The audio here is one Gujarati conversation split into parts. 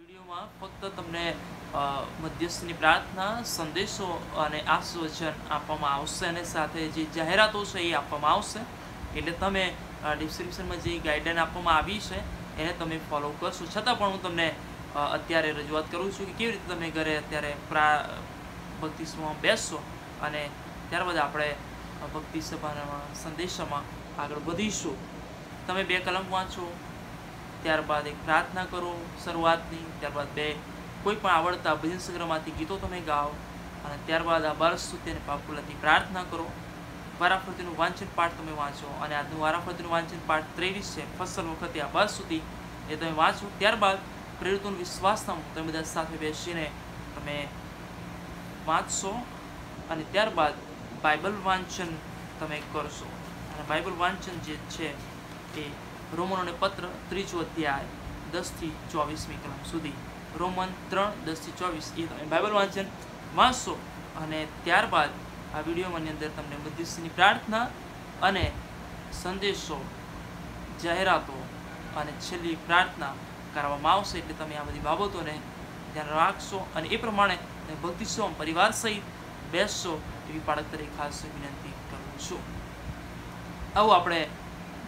વિડીયોમાં ફક્ત તમને મધ્યસ્થની પ્રાર્થના સંદેશો અને આશીર્વચન આપવામાં આવશે અને સાથે જે જાહેરાતો છે એ આપવામાં આવશે એટલે તમે ડિસ્ક્રિપ્શનમાં જે ગાઈડલાઈન આપવામાં આવી છે એને તમે ફોલો કરશો. છતાં પણ હું તમને અત્યારે રજૂઆત કરું છું કે કેવી રીતે તમે ઘરે અત્યારે ભક્તિ સભામાં બેસશો અને ત્યારબાદ આપણે ભક્તિ સભાના સંદેશામાં આગળ વધીશું. તમે 2 કલમ વાંચો, ત્યારબાદ એક પ્રાર્થના કરો શરૂઆતની, ત્યારબાદ 2 કોઈ પણ આવડતા ભજન સંગ્રહમાંથી ગીતો તમે ગાઓ અને ત્યારબાદ આ બાર સ્તુતિ અને પાપુલાથી પ્રાર્થના કરો. વારાફરતીનું વાંચન પાઠ તમે વાંચો અને આજનું વારાફરતીનું વાંચન પાઠ 23 છે ફસલ વખતે આ બાર સ્તુતિ એ તમે વાંચો. ત્યારબાદ પ્રેરિતોનું વિશ્વાસનામું તમે બધા સાથે બેસીને તમે વાંચશો અને ત્યારબાદ બાઇબલ વાંચન તમે કરશો. અને બાઇબલ વાંચન જે છે એ રોમનોને પત્ર 3 અધ્યાય 10 થી 24મી કલમ સુધી, રોમન 3 10 થી 24 એ તમે બાઇબલ વાંચન વાંચશો. અને ત્યારબાદ આ વિડીયોની અંદર તમને મધ્યસ્થની પ્રાર્થના અને સંદેશો, જાહેરાતો અને છેલ્લી પ્રાર્થના કરવામાં આવશે. એટલે તમે આ બધી બાબતોને ધ્યાન રાખશો અને એ પ્રમાણે ભક્તિ સભામાં પરિવાર સહિત બેસશો એવી પાળક તરીકે ખાસ વિનંતી કરું છું. આવો આપણે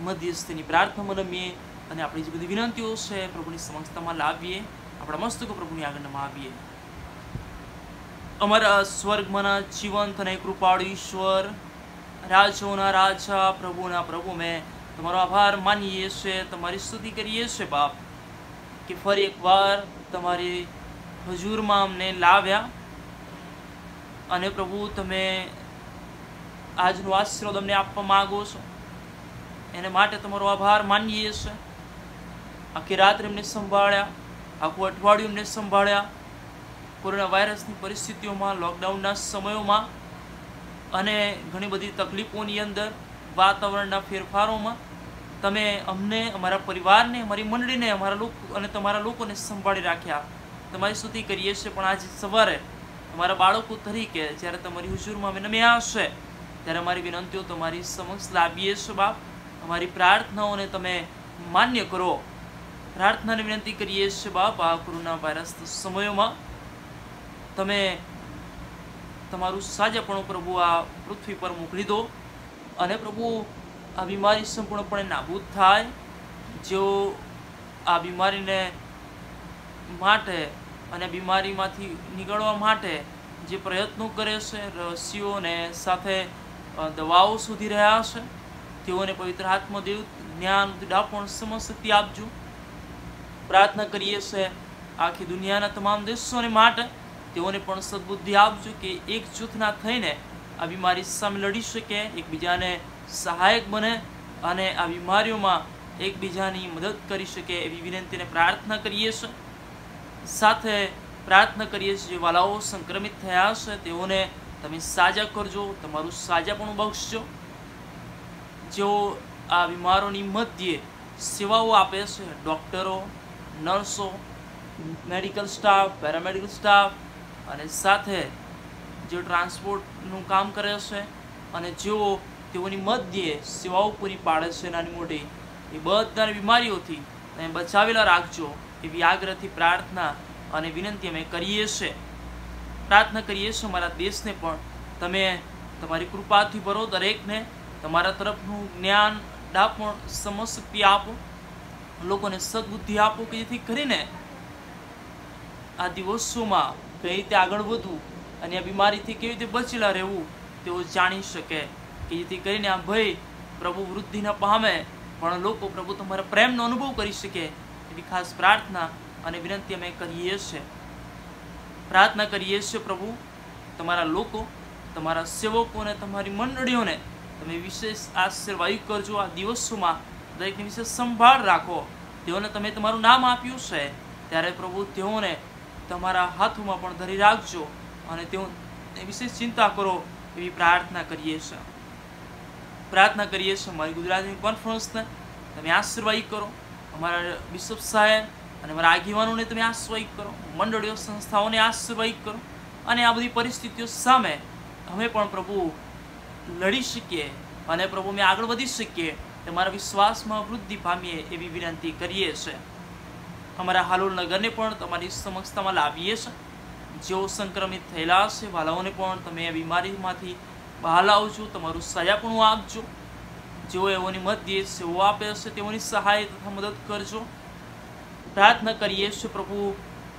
મધ્યસ્થની પ્રાર્થનામાં રમીએ અને આપણી જે બધી વિનંતીઓ છે પ્રભુની સમક્ષતામાં લાવીએ, આપણા મસ્તકો પ્રભુની આગળમાં આવીએ. અમારા સ્વર્ગમાંના જીવંત અને કૃપાળુ ઈશ્વર, રાજાઓના રાજા, પ્રભુના પ્રભુ, મેં તમારો આભાર માનીએ છીએ, તમારી સ્તુતિ કરીએ છીએ બાપ કે ફરી એકવાર તમારી હજુરમાં અમને લાવ્યા અને પ્રભુ તમે આજનો આશીર્વાદ અમને આપવા માગો છો એને માટે તમારો આભાર માનીએ છીએ. આખી રાત્રે અમને સંભાળ્યા, આખું અઠવાડિયું અમને સંભાળ્યા, કોરોના વાયરસની પરિસ્થિતિઓમાં, લોકડાઉનના સમયોમાં અને ઘણી બધી તકલીફોની અંદર, વાતાવરણના ફેરફારોમાં તમે અમને, અમારા પરિવારને, અમારી મંડળીને, અમારા લોકો અને તમારા લોકોને સંભાળી રાખ્યા. તમારી સ્તુતિ કરીએ છીએ. પણ આજે સવારે અમારા બાળકો તરીકે જ્યારે તમારી હુજુરમાં અમે નમ્યા હશે ત્યારે અમારી વિનંતીઓ તમારી સમક્ષ લાવીએ છીએ બાપ. અમારી પ્રાર્થનાઓને તમે માન્ય કરો. પ્રાર્થનાને વિનંતી કરીએ છીએ બાપ, આ કોરોના વાયરસના સમયોમાં તમે તમારું સાજાપણું પ્રભુ આ પૃથ્વી પર મોકલી દો અને પ્રભુ આ બીમારી સંપૂર્ણપણે નાબૂદ થાય. જેઓ આ બીમારીને માટે અને બીમારીમાંથી નીકળવા માટે જે પ્રયત્નો કરે છે, રસીઓને સાથે દવાઓ શોધી રહ્યા છે, તેઓને પવિત્ર આત્મદેવ જ્ઞાન, ડાપણ, સમજશક્તિ આપજો. પ્રાર્થના કરીએ છીએ આખી દુનિયાના તમામ દેશોને માટે, તેઓને પણ સદબુદ્ધિ આપજો કે એક જૂથના થઈને આ બીમારી સામે લડી શકે, એકબીજાને સહાયક બને અને આ બીમારીઓમાં એકબીજાની મદદ કરી શકે એવી વિનંતીને પ્રાર્થના કરીએ છીએ. સાથે પ્રાર્થના કરીએ છીએ જે વાલાઓ સંક્રમિત થયા છે તેઓને તમે સાજા કરજો, તમારું સાજાપણું બક્ષજો. જેઓ આ બીમારોની મધ્યે સેવાઓ આપે છે, ડૉક્ટરો, નર્સો, મેડિકલ સ્ટાફ, પેરામેડિકલ સ્ટાફ અને સાથે જેઓ ટ્રાન્સપોર્ટનું કામ કરે છે અને જેઓ તેઓની મધ્યે સેવાઓ પૂરી પાડે છે નાની મોટી, એ બધાની બીમારીઓથી તમે બચાવેલા રાખજો એવી આગ્રહથી પ્રાર્થના અને વિનંતી અમે કરીએ છીએ. પ્રાર્થના કરીએ છીએ અમારા દેશને પણ તમે તમારી કૃપાથી ભરો, દરેકને તમારા તરફનું જ્ઞાન, ડાપણ, સમજશક્તિ આપો, લોકોને સદબુદ્ધિ આપો કે જેથી કરીને આ દિવસોમાં કઈ રીતે આગળ વધવું અને આ બીમારીથી કેવી રીતે બચેલા રહેવું તેઓ જાણી શકે, કે જેથી કરીને આ ભય પ્રભુ વૃદ્ધિ ન પામે પણ લોકો પ્રભુ તમારા પ્રેમનો અનુભવ કરી શકે એવી ખાસ પ્રાર્થના અને વિનંતી અમે કરીએ છીએ. પ્રાર્થના કરીએ છીએ પ્રભુ તમારા લોકો, તમારા સેવકો અને તમારી મંડળીઓને તમે વિશેષ આશીર્વાદ કરજો. આ દિવસોમાં દરેકની વિશેષ સંભાળ રાખો. તેઓને તમે તમારું નામ આપ્યું છે ત્યારે પ્રભુ તેઓને તમારા હાથોમાં પણ ધરી રાખજો અને તેઓને વિશેષ ચિંતા કરો એવી પ્રાર્થના કરીએ છીએ. પ્રાર્થના કરીએ છીએ અમારી ગુજરાતની કોન્ફરન્સને તમે આશીર્વાદ કરો, અમારા બિશપ સાહેબ અને અમારા આગેવાનોને તમે આશીર્વાદ કરો, મંડળીઓ, સંસ્થાઓને આશીર્વાદ કરો અને આ બધી પરિસ્થિતિઓ સામે અમે પણ પ્રભુ લડી શકીએ અને પ્રભુ અમે આગળ વધી શકીએ, તમારા વિશ્વાસમાં વૃદ્ધિ પામીએ એવી વિનંતી કરીએ છીએ. અમારા હાલોલ નગરને પણ તમારી સમક્ષતામાં લાવીએ છીએ। જેઓ સંક્રમિત થયેલા છે વાલાઓને પણ તમે બીમારીમાંથી બહાર લાવજો, તમારું સજાપણું આપજો। જેઓ એઓની મધ્યે સેવો આપે છે તેઓની સહાય તથા મદદ કરજો। પ્રાર્થના કરીએ છીએ પ્રભુ,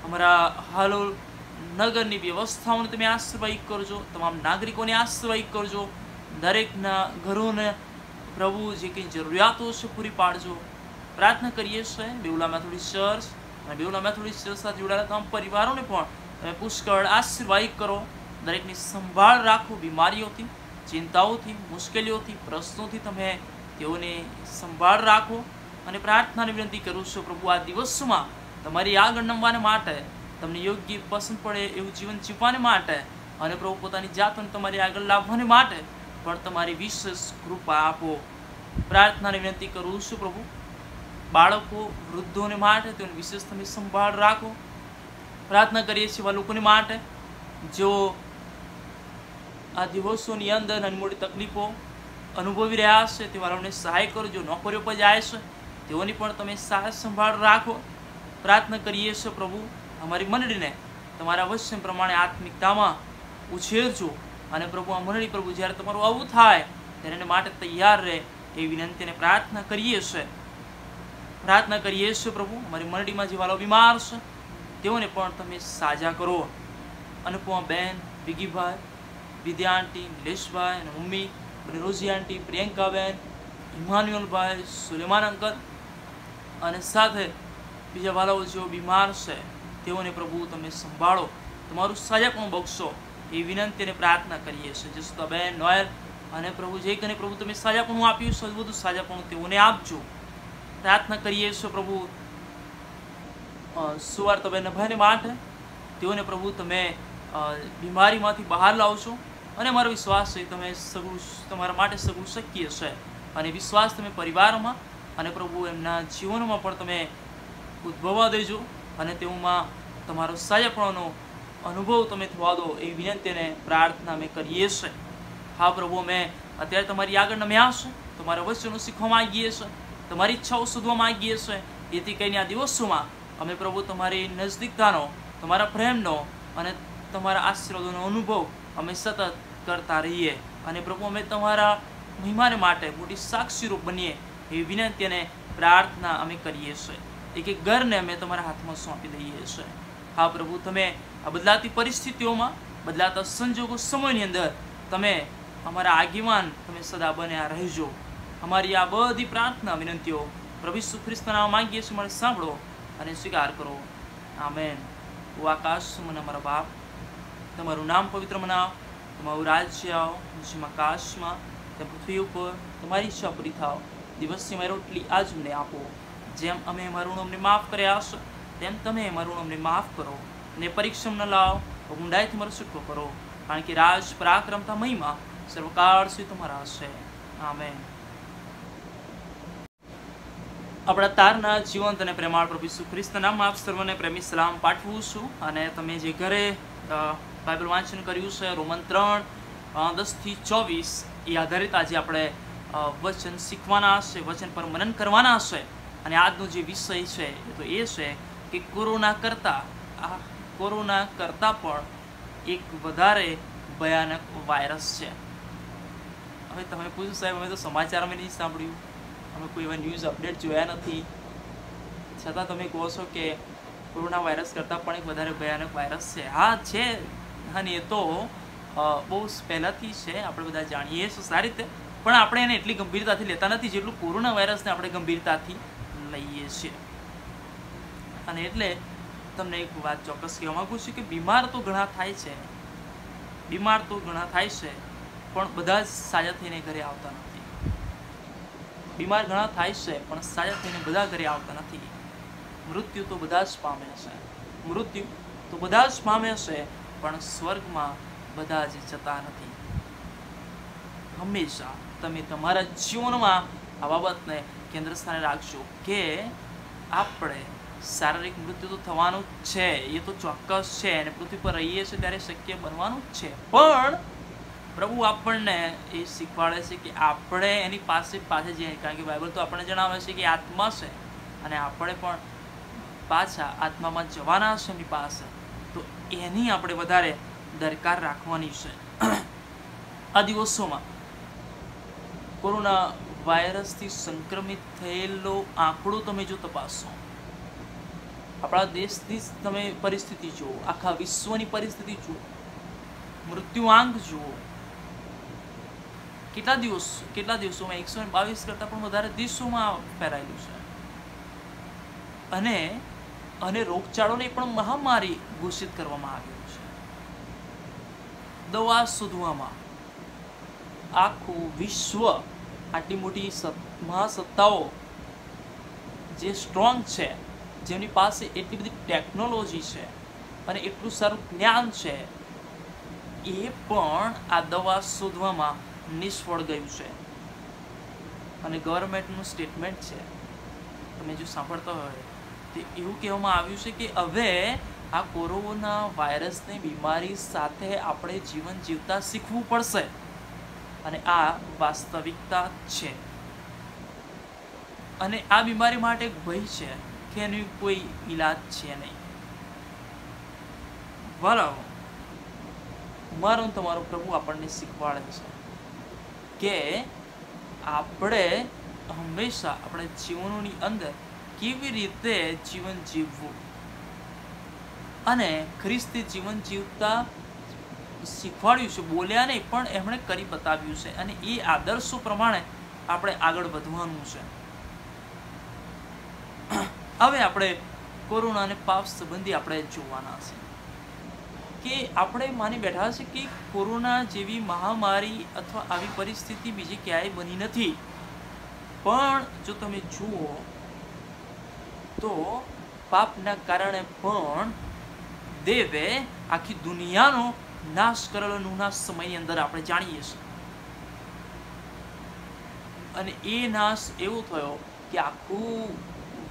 અમારા હાલોલ નગરની વ્યવસ્થાઓને તમે આશીર્વાદિત કરજો, તમામ નાગરિકોને આશીર્વાદિત કરજો, દરેકના ઘરોને પ્રભુ જે કંઈ જરૂરિયાતો છે પૂરી પાડજો। પ્રાર્થના કરીએ છીએ બેઉલા મેથોડિસ્ટ ચર્ચ અને બેઉલા મેથોડિસ્ટ ચર્ચ સાથે જોડાયેલા તમામ પરિવારોને પણ તમે પુષ્કળ આશીર્વાદિત કરો, દરેકની સંભાળ રાખો। બીમારીઓથી, ચિંતાઓથી, મુશ્કેલીઓથી, પ્રશ્નોથી તમે તેઓને સંભાળ રાખો। અને પ્રાર્થનાની વિનંતી કરું છું પ્રભુ, આ દિવસોમાં તમારી આગળ નમવાને માટે, તમને યોગ્ય પસંદ પડે એવું જીવન જીવવાને માટે અને પ્રભુ પોતાની જાતને તમારી આગળ લાવવાને માટે પણ તમારી વિશેષ કૃપા આપો। પ્રાર્થનાની વિનંતી કરું છું પ્રભુ, બાળકો, વૃદ્ધોને માટે તેઓને વિશેષ તમે સંભાળ રાખો। પ્રાર્થના કરીએ છીએ એવા લોકોને માટે જેઓ આ દિવસોની અંદર નાની મોટી તકલીફો અનુભવી રહ્યા છે, તેવા લોકોને સહાય કરજો। નોકરીઓ પર જાય છે તેઓની પણ તમે સહાય સંભાળ રાખો। પ્રાર્થના કરીએ છીએ પ્રભુ, અમારી મંડળીને તમારા વચન પ્રમાણે આત્મિકતામાં ઉછેરજો અને પ્રભુ આ મંડળી પ્રભુ જ્યારે તમારું આવું થાય ત્યારે એને માટે તૈયાર રહે એ વિનંતી અને પ્રાર્થના કરીએ છીએ। પ્રાર્થના કરીએ છીએ પ્રભુ, અમારી મંડળીમાં જે વાલો બીમાર છે તેઓને પણ તમે સાજા કરો। અનુપમા બેન, વિગીભાઈ, વિદ્યા આંટી, નિલેશભાઈ અને મમ્મી, રોજી આંટી, પ્રિયંકા બેન, ઇમાન્યુઅલભાઈ, સુલેમાન અંકલ અને સાથે બીજા વાલાઓ જેઓ બીમાર છે તેઓને પ્રભુ તમે સંભાળો, તમારું સાજાપણું બક્ષો એ વિનંતી અને પ્રાર્થના કરીએ છીએ। જસુદાબેન, નોયલ અને પ્રભુ જે કને પ્રભુ તમે સાજાપણું આપ્યું છે બધું સાજાપણું તેઓને આપજો। પ્રાર્થના કરીએ છીએ પ્રભુ સુવાર્તાબેન ભાઈને માટે, તેઓને પ્રભુ તમે બીમારીમાંથી બહાર લાવશો અને અમારો વિશ્વાસ છે તમે સગું તમારા માટે સગું શક્ય છે અને વિશ્વાસ તમે પરિવારમાં અને પ્રભુ એમના જીવનમાં પણ તમે ઉદ્ભવવા દેજો અને તેઓમાં તમારો સાજાપણોનો અનુભવ તમે થવા દો એ વિનંતી અને પ્રાર્થના અમે કરીએ છીએ। હા પ્રભુ, અમે અત્યારે તમારી આગળ નમ્યા છે, તમારા વચનો શીખવા માંગીએ છીએ, તમારી ઈચ્છાઓ શોધવા માંગીએ છીએ। એથી કરીને આ દિવસોમાં અમે પ્રભુ તમારી નજદીકતાનો, તમારા પ્રેમનો અને તમારા આશીર્વાદોનો અનુભવ અમે સતત કરતા રહીએ અને પ્રભુ અમે તમારા મહિમાને માટે મોટી સાક્ષીરૂપ બનીએ એવી વિનંતી અને પ્રાર્થના અમે કરીએ છીએ। એક એક ઘરને અમે તમારા હાથમાં સોંપી દઈએ છીએ। હા પ્રભુ, તમે આ બદલાતી પરિસ્થિતિઓમાં, બદલાતા સંજોગો સમયની અંદર તમે અમારા આગેવાન તમે સદા બન્યા રહેજો। અમારી આ બધી પ્રાર્થના વિનંતીઓ પ્રભુ ઈસુ ખ્રિસ્તના નામમાં માંગીએ છીએ, મને સાંભળો અને સ્વીકાર કરો। આમેન। ઓ આકાશ મને અમારા બાપ, તમારું નામ પવિત્ર મનાવ, તમારું રાજ્ય આવો, જેમ આકાશમાં તેમ પૃથ્વી ઉપર તમારી ઈચ્છા પૂરી થાવ। દિવસની અમારી રોટલી આજ અમને આપો, જેમ અમે અમારું ઋણ અમને માફ કર્યા છે તેમ તમે અમારું ઋણ અમને માફ કરો અને પરીક્ષામાં ન લાવો, ઊંડાઈથી મારો છૂટકો કરો, કારણ કે રાજ, પરાક્રમતા, મહિમા સર્વકાળ સુધી તમારા છે। આમેન। આપણા તારના જીવંત અને પ્રેમાળ પ્રભુ ઈસુ ખ્રિસ્તના નામમાં આપ સર્વને પ્રેમી સલામ પાઠવું છું। અને તમે જે ઘરે બાઇબલ વાંચન કર્યું છે રોમન 3:10-24 એ આધારિત આજે આપણે વચન શીખવાના છે, વચન પર મનન કરવાના છે। અને આજનો જે વિષય છે તો એ છે કે કોરોના કરતાં પણ એક વધારે ભયાનક વાયરસ છે। હવે તમે પૂછો સાહેબ, અમે તો સમાચારમાં નહીં સાંભળ્યું, અમે કોઈ એવા ન્યૂઝ અપડેટ જોયા નથી, છતાં તમે કહો છો કે કોરોના વાયરસ કરતાં પણ એક વધારે ભયાનક વાયરસ છે। હા છે, અને એ તો બહુ પહેલાંથી છે, આપણે બધા જાણીએ છીએ સારી રીતે, પણ આપણે એને એટલી ગંભીરતાથી લેતા નથી જેટલું કોરોના વાયરસને આપણે ગંભીરતાથી લઈએ છીએ। અને એટલે તમને એક વાત ચોક્કસ કહેવા માગું છું કે બીમાર તો ઘણા થાય છે, પણ બધા જ સાજા થઈને ઘરે આવતા નથી। બીમાર ઘણા થાય છે પણ સાજા થઈને બધા ઘરે આવતા નથી। મૃત્યુ તો બધા જ પામે છે, પણ સ્વર્ગમાં બધા જ જતા નથી। હંમેશા તમે તમારા જીવનમાં આ બાબતને કેન્દ્ર સ્થાને રાખજો કે આપણે શારીરિક મૃત્યુ તો થવાનું જ છે, એ તો ચોક્કસ છે, અને પૃથ્વી પર રહીએ છીએ ત્યારે શક્ય બનવાનું જ છે, પણ પ્રભુ આપણને એ શીખવાડે છે કે આપણે એની પાસે જઈએ, કારણ કે બાઇબલ તો આપણને જણાવે છે કે આત્મા છે અને આપણે પણ પાછા આત્મામાં જવાના છે એમની પાસે, તો એની આપણે વધારે દરકાર રાખવાની છે. આ દિવસોમાં કોરોના વાયરસથી સંક્રમિત થયેલો આંકડો તમે જો તપાસો, આપણા દેશની તમે પરિસ્થિતિ જુઓ, આખા વિશ્વની પરિસ્થિતિ જુઓ, મૃત્યુઆંક જુઓ, કેટલા દિવસોમાં 122 કરતાં પણ વધારે દેશોમાં ફેલાયેલું છે. અને રોગચાળોને પણ મહામારી ઘોષિત કરવામાં આવ્યું છે. દવા શોધવામાં આખું વિશ્વ, આટલી મોટી મહાસત્તાઓ જે સ્ટ્રોંગ છે, જેમની પાસે એટલી બધી ટેકનોલોજી છે અને એટલું સારું જ્ઞાન છે, એ પણ આ દવા શોધવામાં નિષ્ફળ ગયું છે. અને ગવર્મેન્ટનું સ્ટેટમેન્ટ છે, તમે જો સાંભળતા હોય, તે એવું કહેવામાં આવ્યું છે કે હવે આ કોરોના વાયરસની બીમારી સાથે આપણે જીવન જીવતા શીખવું પડશે. અને આ વાસ્તવિકતા છે. અને આ બીમારી માટે એક ભય છે કે એની કોઈ ઈલાજ છે નહીં. બરાબર, મારો તમારો પ્રભુ આપણને શીખવાડે છે કે આપણે હંમેશા આપણે જીવનોની અંદર કેવી રીતે જીવન જીવવું, અને ખ્રિસ્તી જીવન જીવતા શીખવાડ્યું છે. બોલ્યા નહીં, પણ એમણે કરી બતાવ્યું છે. અને એ આદર્શો પ્રમાણે આપણે આગળ વધવાનું છે. હવે આપણે કોરોના અને પાપ સંબંધી આપણે જોવાના છે કે આપણે માની બેઠા છે કે કોરોના જેવી મહામારી અથવા આવી પરિસ્થિતિ બીજી ક્યાંય બની નથી. પણ જો તમે જુઓ તો પાપના કારણે પણ દેવે આખી દુનિયાનો નાશ કરેલો નુના સમયની અંદર આપણે જાણીએ છીએ. અને એ નાશ એવો થયો કે આખું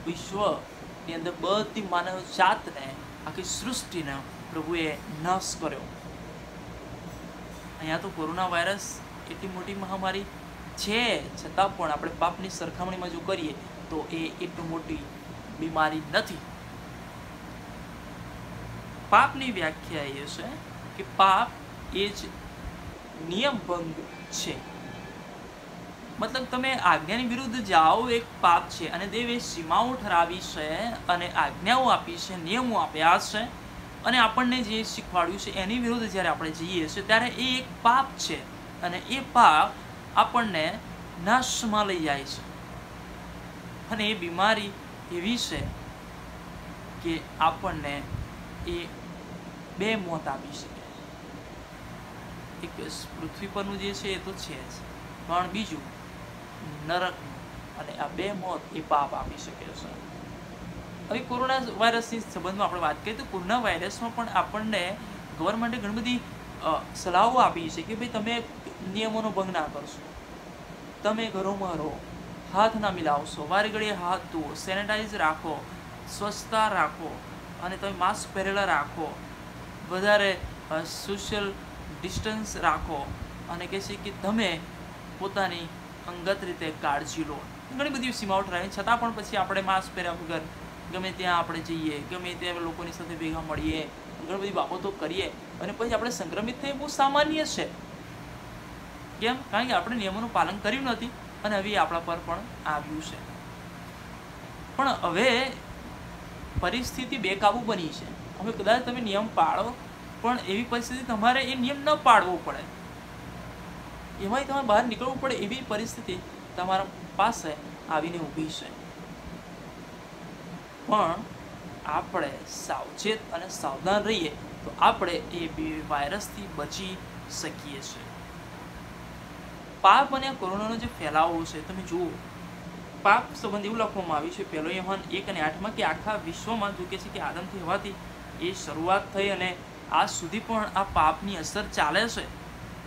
વિશ્વની અંદર બધી માનવ જાતને, આખી સૃષ્ટિને પ્રભુએ નાશ કર્યો. અહીંયા તો કોરોના વાયરસ એટલી મોટી મહામારી છે, છતાં પણ આપણે પાપની સરખામણીમાં જો કરીએ તો એ એટલી મોટી બીમારી નથી. પાપની વ્યાખ્યા એ છે કે પાપ એ જ નિયમ ભંગ છે. મતલબ તમે આજ્ઞાની વિરુદ્ધ જાઓ એક પાપ છે, અને દેવે સીમાઓ ઠરાવી છે અને આજ્ઞાઓ આપી છે, નિયમો આપ્યા છે, અને આપણને જે શીખવાડ્યું છે એની વિરુદ્ધ જ્યારે આપણે જઈએ છીએ ત્યારે એ એક પાપ છે. અને એ પાપ આપણને નાશમાં લઈ જાય છે. અને એ બીમારી એવી છે કે આપણને એ બે મોત આપી શકે. એક પૃથ્વી પરનું જે છે એ તો છે જ, પણ બીજું નરકનું. અને આ બે મોત એ પાપ આપી શકે છે. હવે કોરોના વાયરસની સંબંધમાં આપણે વાત કરીએ તો કોરોના વાયરસમાં પણ આપણને ગવર્મેન્ટે ઘણી બધી સલાહો આપી છે કે ભાઈ તમે નિયમોનો ભંગ ના કરશો, તમે ઘરોમાં રહો, હાથ ના મિલાવશો, વારે ઘડીએ હાથ ધોવો, સેનેટાઈઝ રાખો, સ્વચ્છતા રાખો, અને તમે માસ્ક પહેરેલા રાખો, વધારે સોશિયલ ડિસ્ટન્સ રાખો, અને કહે છે કે તમે પોતાની અંગત રીતે કાળજી લો. ઘણી બધી સીમાઓ ઠરાવી, છતાં પણ પછી આપણે માસ્ક પહેર્યા વગર ગમે ત્યાં આપણે જઈએ, ગમે ત્યાં લોકોની સાથે ભેગા મળીએ, ઘણી બધી બાબતો કરીએ, અને પછી આપણે સંક્રમિત થઈએ બહુ સામાન્ય છે. કેમ? કારણ કે આપણે નિયમોનું પાલન કર્યું નથી, અને હવે આપણા પર પણ આવ્યું છે. પણ હવે પરિસ્થિતિ બેકાબુ બની છે. હવે કદાચ તમે નિયમ પાળો, પણ એવી પરિસ્થિતિ તમારે એ નિયમ ન પાળવો પડે, એમાંય તમારે બહાર નીકળવું પડે એવી પરિસ્થિતિ તમારા પાસે આવીને ઊભી છે. પણ આપણે સાવચેત અને સાવધાન રહીએ તો આપણે એ વાયરસથી બચી શકીએ છીએ. પાપ અને કોરોનાનો જે ફેલાવો છે તમે જુઓ, પાપ સંબંધ એવું લખવામાં આવ્યું છે 1 યોહાન 1:8 કે આખા વિશ્વમાં જો કે છે કે આદમથી હવાથી એ શરૂઆત થઈ અને આજ સુધી પણ આ પાપની અસર ચાલે છે.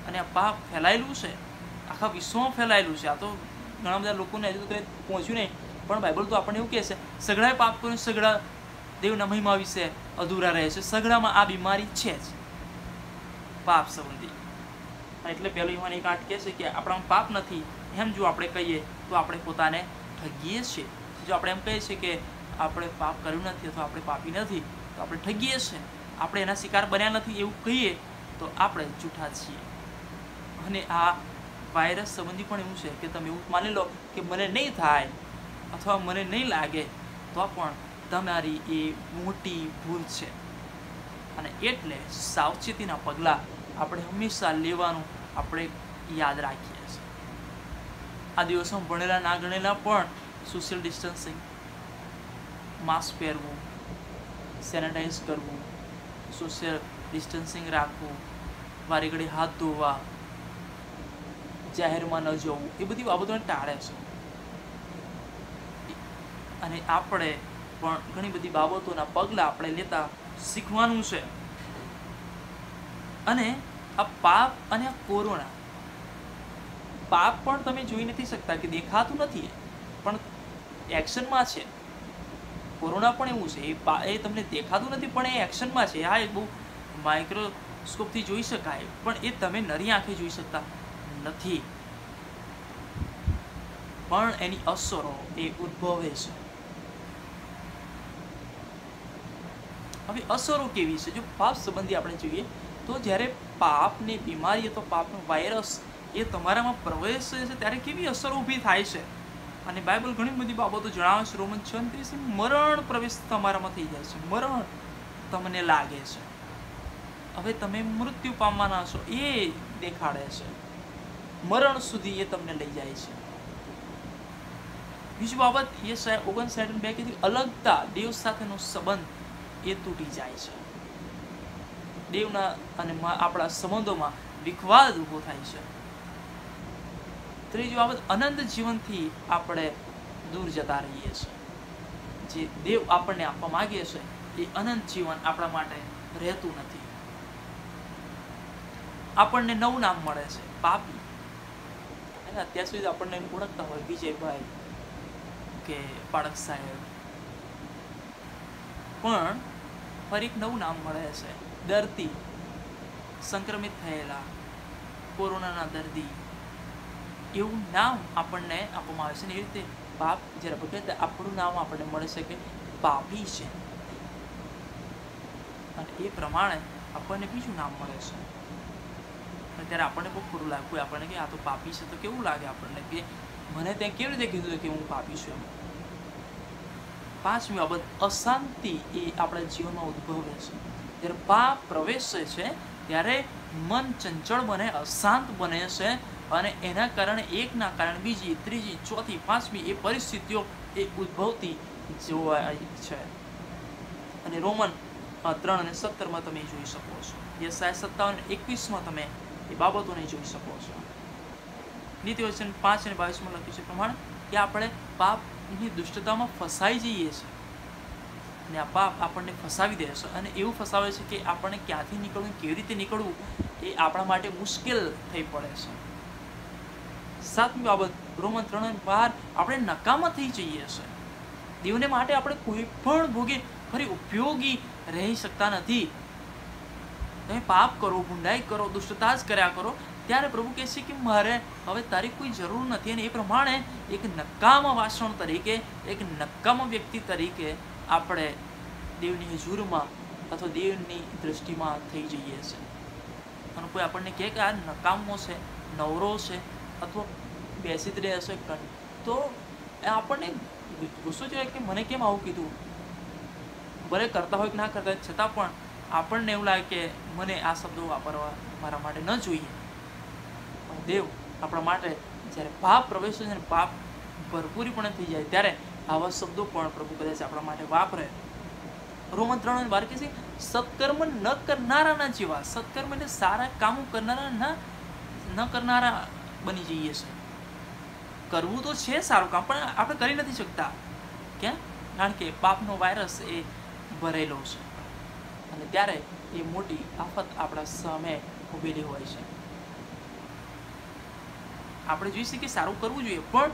અને આ પાપ ફેલાયેલું છે, આખા વિશ્વમાં ફેલાયેલું છે. આ તો ઘણા બધા લોકોને હજુ તો પહોંચ્યું નહીં, પણ બાઇબલ તો આપણને એવું કહે છે સગડાએ પાપ કરીને સગડા દેવના મહિમા વિશે અધૂરા રહે છે. સગડામાં આ બીમારી છે જ, પાપ સંબંધી. એટલે 1 યોહાન 1:8 કહે છે કે આપણામાં પાપ નથી એમ જો આપણે કહીએ તો આપણે પોતાને ઠગીએ છીએ. જો આપણે એમ કહીએ છીએ કે આપણે પાપ કર્યું નથી અથવા આપણે પાપી નથી તો આપણે ઠગીએ છીએ, આપણે એના શિકાર બન્યા નથી એવું કહીએ તો આપણે જૂઠા છીએ. અને આ વાયરસ સંબંધી પણ એવું છે કે તમે એવું માની લો કે મને નહીં થાય અથવા મને નહીં લાગે તો પણ તમારી એ મોટી ભૂલ છે. અને એટલે સાવચેતીના પગલાં આપણે હંમેશા લેવાનું આપણે યાદ રાખીએ છીએ. આ દિવસોમાં ભણેલા ના ગણેલા પણ સોશિયલ ડિસ્ટન્સિંગ, માસ્ક પહેરવું, સેનેટાઈઝ કરવું, સોશિયલ ડિસ્ટન્સિંગ રાખવું, વારે ઘડી હાથ ધોવા, જાહેરમાં ન જવું, એ બધી બાબતોને ટાળે છે. અને આપણે પણ ઘણી બધી બાબતોના પગલાં આપણે લેતા શીખવાનું છે. અને આ પાપ અને આ કોરોના, પાપ પણ તમે જોઈ નથી શકતા કે દેખાતું નથી પણ એક્શનમાં છે. કોરોના પણ એવું છે, એ તમને દેખાતું નથી પણ એ એક્શનમાં છે. હા, એ બહુ માઇક્રોસ્કોપથી જોઈ શકાય પણ એ તમે નરી આંખે જોઈ શકતા નથી. પણ એની અસરો એ ઉદ્ભવે છે. હવે અસરો કેવી છે? જો પાપ સંબંધી આપણે જોઈએ તો જ્યારે પાપની બીમારી અથવા પાપનો વાયરસ એ તમારામાં પ્રવેશે છે ત્યારે કેવી અસરો ઊભી થાય છે. અને બાઇબલ ઘણી બધી બાબતો જણાવે છે. રોમન 36 મરણ પ્રવેશ તમારામાં થઈ જાય છે, મરણ તમને લાગે છે. હવે તમે મૃત્યુ પામવાના છો એ દેખાડે છે, મરણ સુધી એ તમને લઈ જાય છે. બીજી બાબત એ 59:2 કીધી અલગતા, દેવ સાથેનો સંબંધ એ તૂટી જાય છે. દેવના અને આપણા સંબંધોમાં વિખવાદ ઊભો થાય છે. ત્રીજી બાબત અનંત જીવનથી આપણે દૂર જતા રહીએ છીએ. જે દેવ આપણને આપવા માંગે છે એ અનંત જીવન આપણા માટે રહેતું નથી. આપણને નવું નામ મળે છે, પાપી. અત્યાર સુધી આપણને ઓળખતા હોય વિજયભાઈ કે બાળક સાહેબ, પણ ફરી એક નવું નામ મળે છે, દર્દી, સંક્રમિત થયેલા, કોરોનાના દર્દી. એવું નામ આપણને આપવામાં આવે છે. ને એ રીતે પાપ જ્યારે આપણે આપણું નામ આપણને મળે છે કે પાપી છે. અને એ પ્રમાણે આપણને બીજું નામ મળે છે. ત્યારે આપણને બહુ ખોટું લાગે. કોઈ આપણને કે આ તો પાપી છે તો કેવું લાગે આપણને કે મને ત્યાં કેવી રીતે કીધું કે હું પાપી છું. પાંચમી બાબત અશાંતિ એ આપણા જીવનમાં ઉદ્ભવે છે. જ્યારે પાપ પ્રવેશે છે ત્યારે મન ચંચળ બને, અશાંત બને છે. અને એના કારણે એકના કારણે બીજી, ત્રીજી, ચોથી, પાંચમી એ પરિસ્થિતિઓ એ ઉદ્ભવતી જોવાય છે. અને રોમન 3:17 તમે જોઈ શકો છો. યશાયા 57:21 તમે એ બાબતોને જોઈ શકો છો. નીતિવચન 5:22 લખ્યું છે પ્રમાણે કે આપણે પાપની દુષ્ટતામાં ફસાઈ જઈએ છીએ. અને આ પાપ આપણને ફસાવી દે છે. અને એવું ફસાવે છે કે આપણને ક્યાંથી નીકળવું, કેવી રીતે નીકળવું એ આપણા માટે મુશ્કેલ થઈ પડે છે. સાતમી બાબત રોમન 3:12 આપણે નકામા થઈ જઈએ છીએ. દેવને માટે આપણે કોઈ પણ ભોગે ફરી ઉપયોગી રહી શકતા નથી. તમે પાપ કરો, ગુંડાઈ કરો, દુષ્ટતા જ કર્યા કરો ત્યારે પ્રભુ કહે છે કે મારે હવે તારી કોઈ જરૂર નથી. અને એ પ્રમાણે એક નકામા વાસણ તરીકે, એક નકામા વ્યક્તિ તરીકે આપણે દેવની હજુરમાં અથવા દેવની દ્રષ્ટિમાં થઈ જઈએ છીએ. અને કોઈ આપણને કહે કે આ નકામો છે, નવરો છે અથવા બેસી જ રહે છે તો આપણને ગુસ્સો જોઈએ કે મને કેમ આવું કીધું. ભલે કરતા હોય કે ના કરતા હોય છતાં પણ આપણને એવું લાગે કે મને આ શબ્દો વાપરવા મારા માટે ન જોઈએ. પણ દેવ આપણા માટે જ્યારે પાપ પ્રવેશે છે અને પાપ ભરપૂરીપણે થઈ જાય ત્યારે આવા શબ્દો પણ પ્રભુ કદાચ આપણા માટે વાપરે. રોમન 3:12 કહે છે સત્કર્મ ન કરનારાના જેવા, સત્કર્મ એટલે સારા કામો કરનારા ન કરનારા બની જઈએ છે. કરવું તો છે સારું કામ પણ આપણે કરી નથી શકતા. કેમ? કારણ કે પાપનો વાયરસ એ ભરેલો છે. અને ત્યારે એ મોટી આફત આપણા સામે ઊભેલી હોય છે. આપણે જોઈ શકીએ સારું કરવું જોઈએ પણ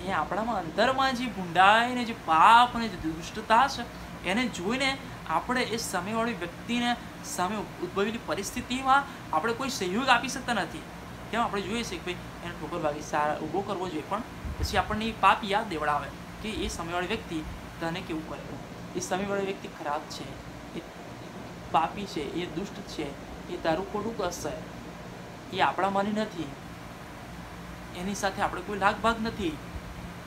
એ આપણામાં અંતરમાં જે ભૂંડાઈ ને જે પાપ અને જે દુષ્ટતા છે એને જોઈને આપણે એ સામેવાળી વ્યક્તિને સામે ઉદ્ભવેલી પરિસ્થિતિમાં આપણે કોઈ સહયોગ આપી શકતા નથી. કેમ? આપણે જોઈએ છીએ કે ભાઈ એને ઠોકર ભાગી સારા ઊભો કરવો જોઈએ પણ પછી આપણને એ પાપ યાદ દેવડાવે કે એ સામેવાળી વ્યક્તિ તને કેવું કરે? એ સામેવાળો વ્યક્તિ ખરાબ છે, એ પાપી છે, એ દુષ્ટ છે, એ તારું ખોટું કરશે, એ આપણા માની નથી, એની સાથે આપણે કોઈ લાગ ભાગ નથી.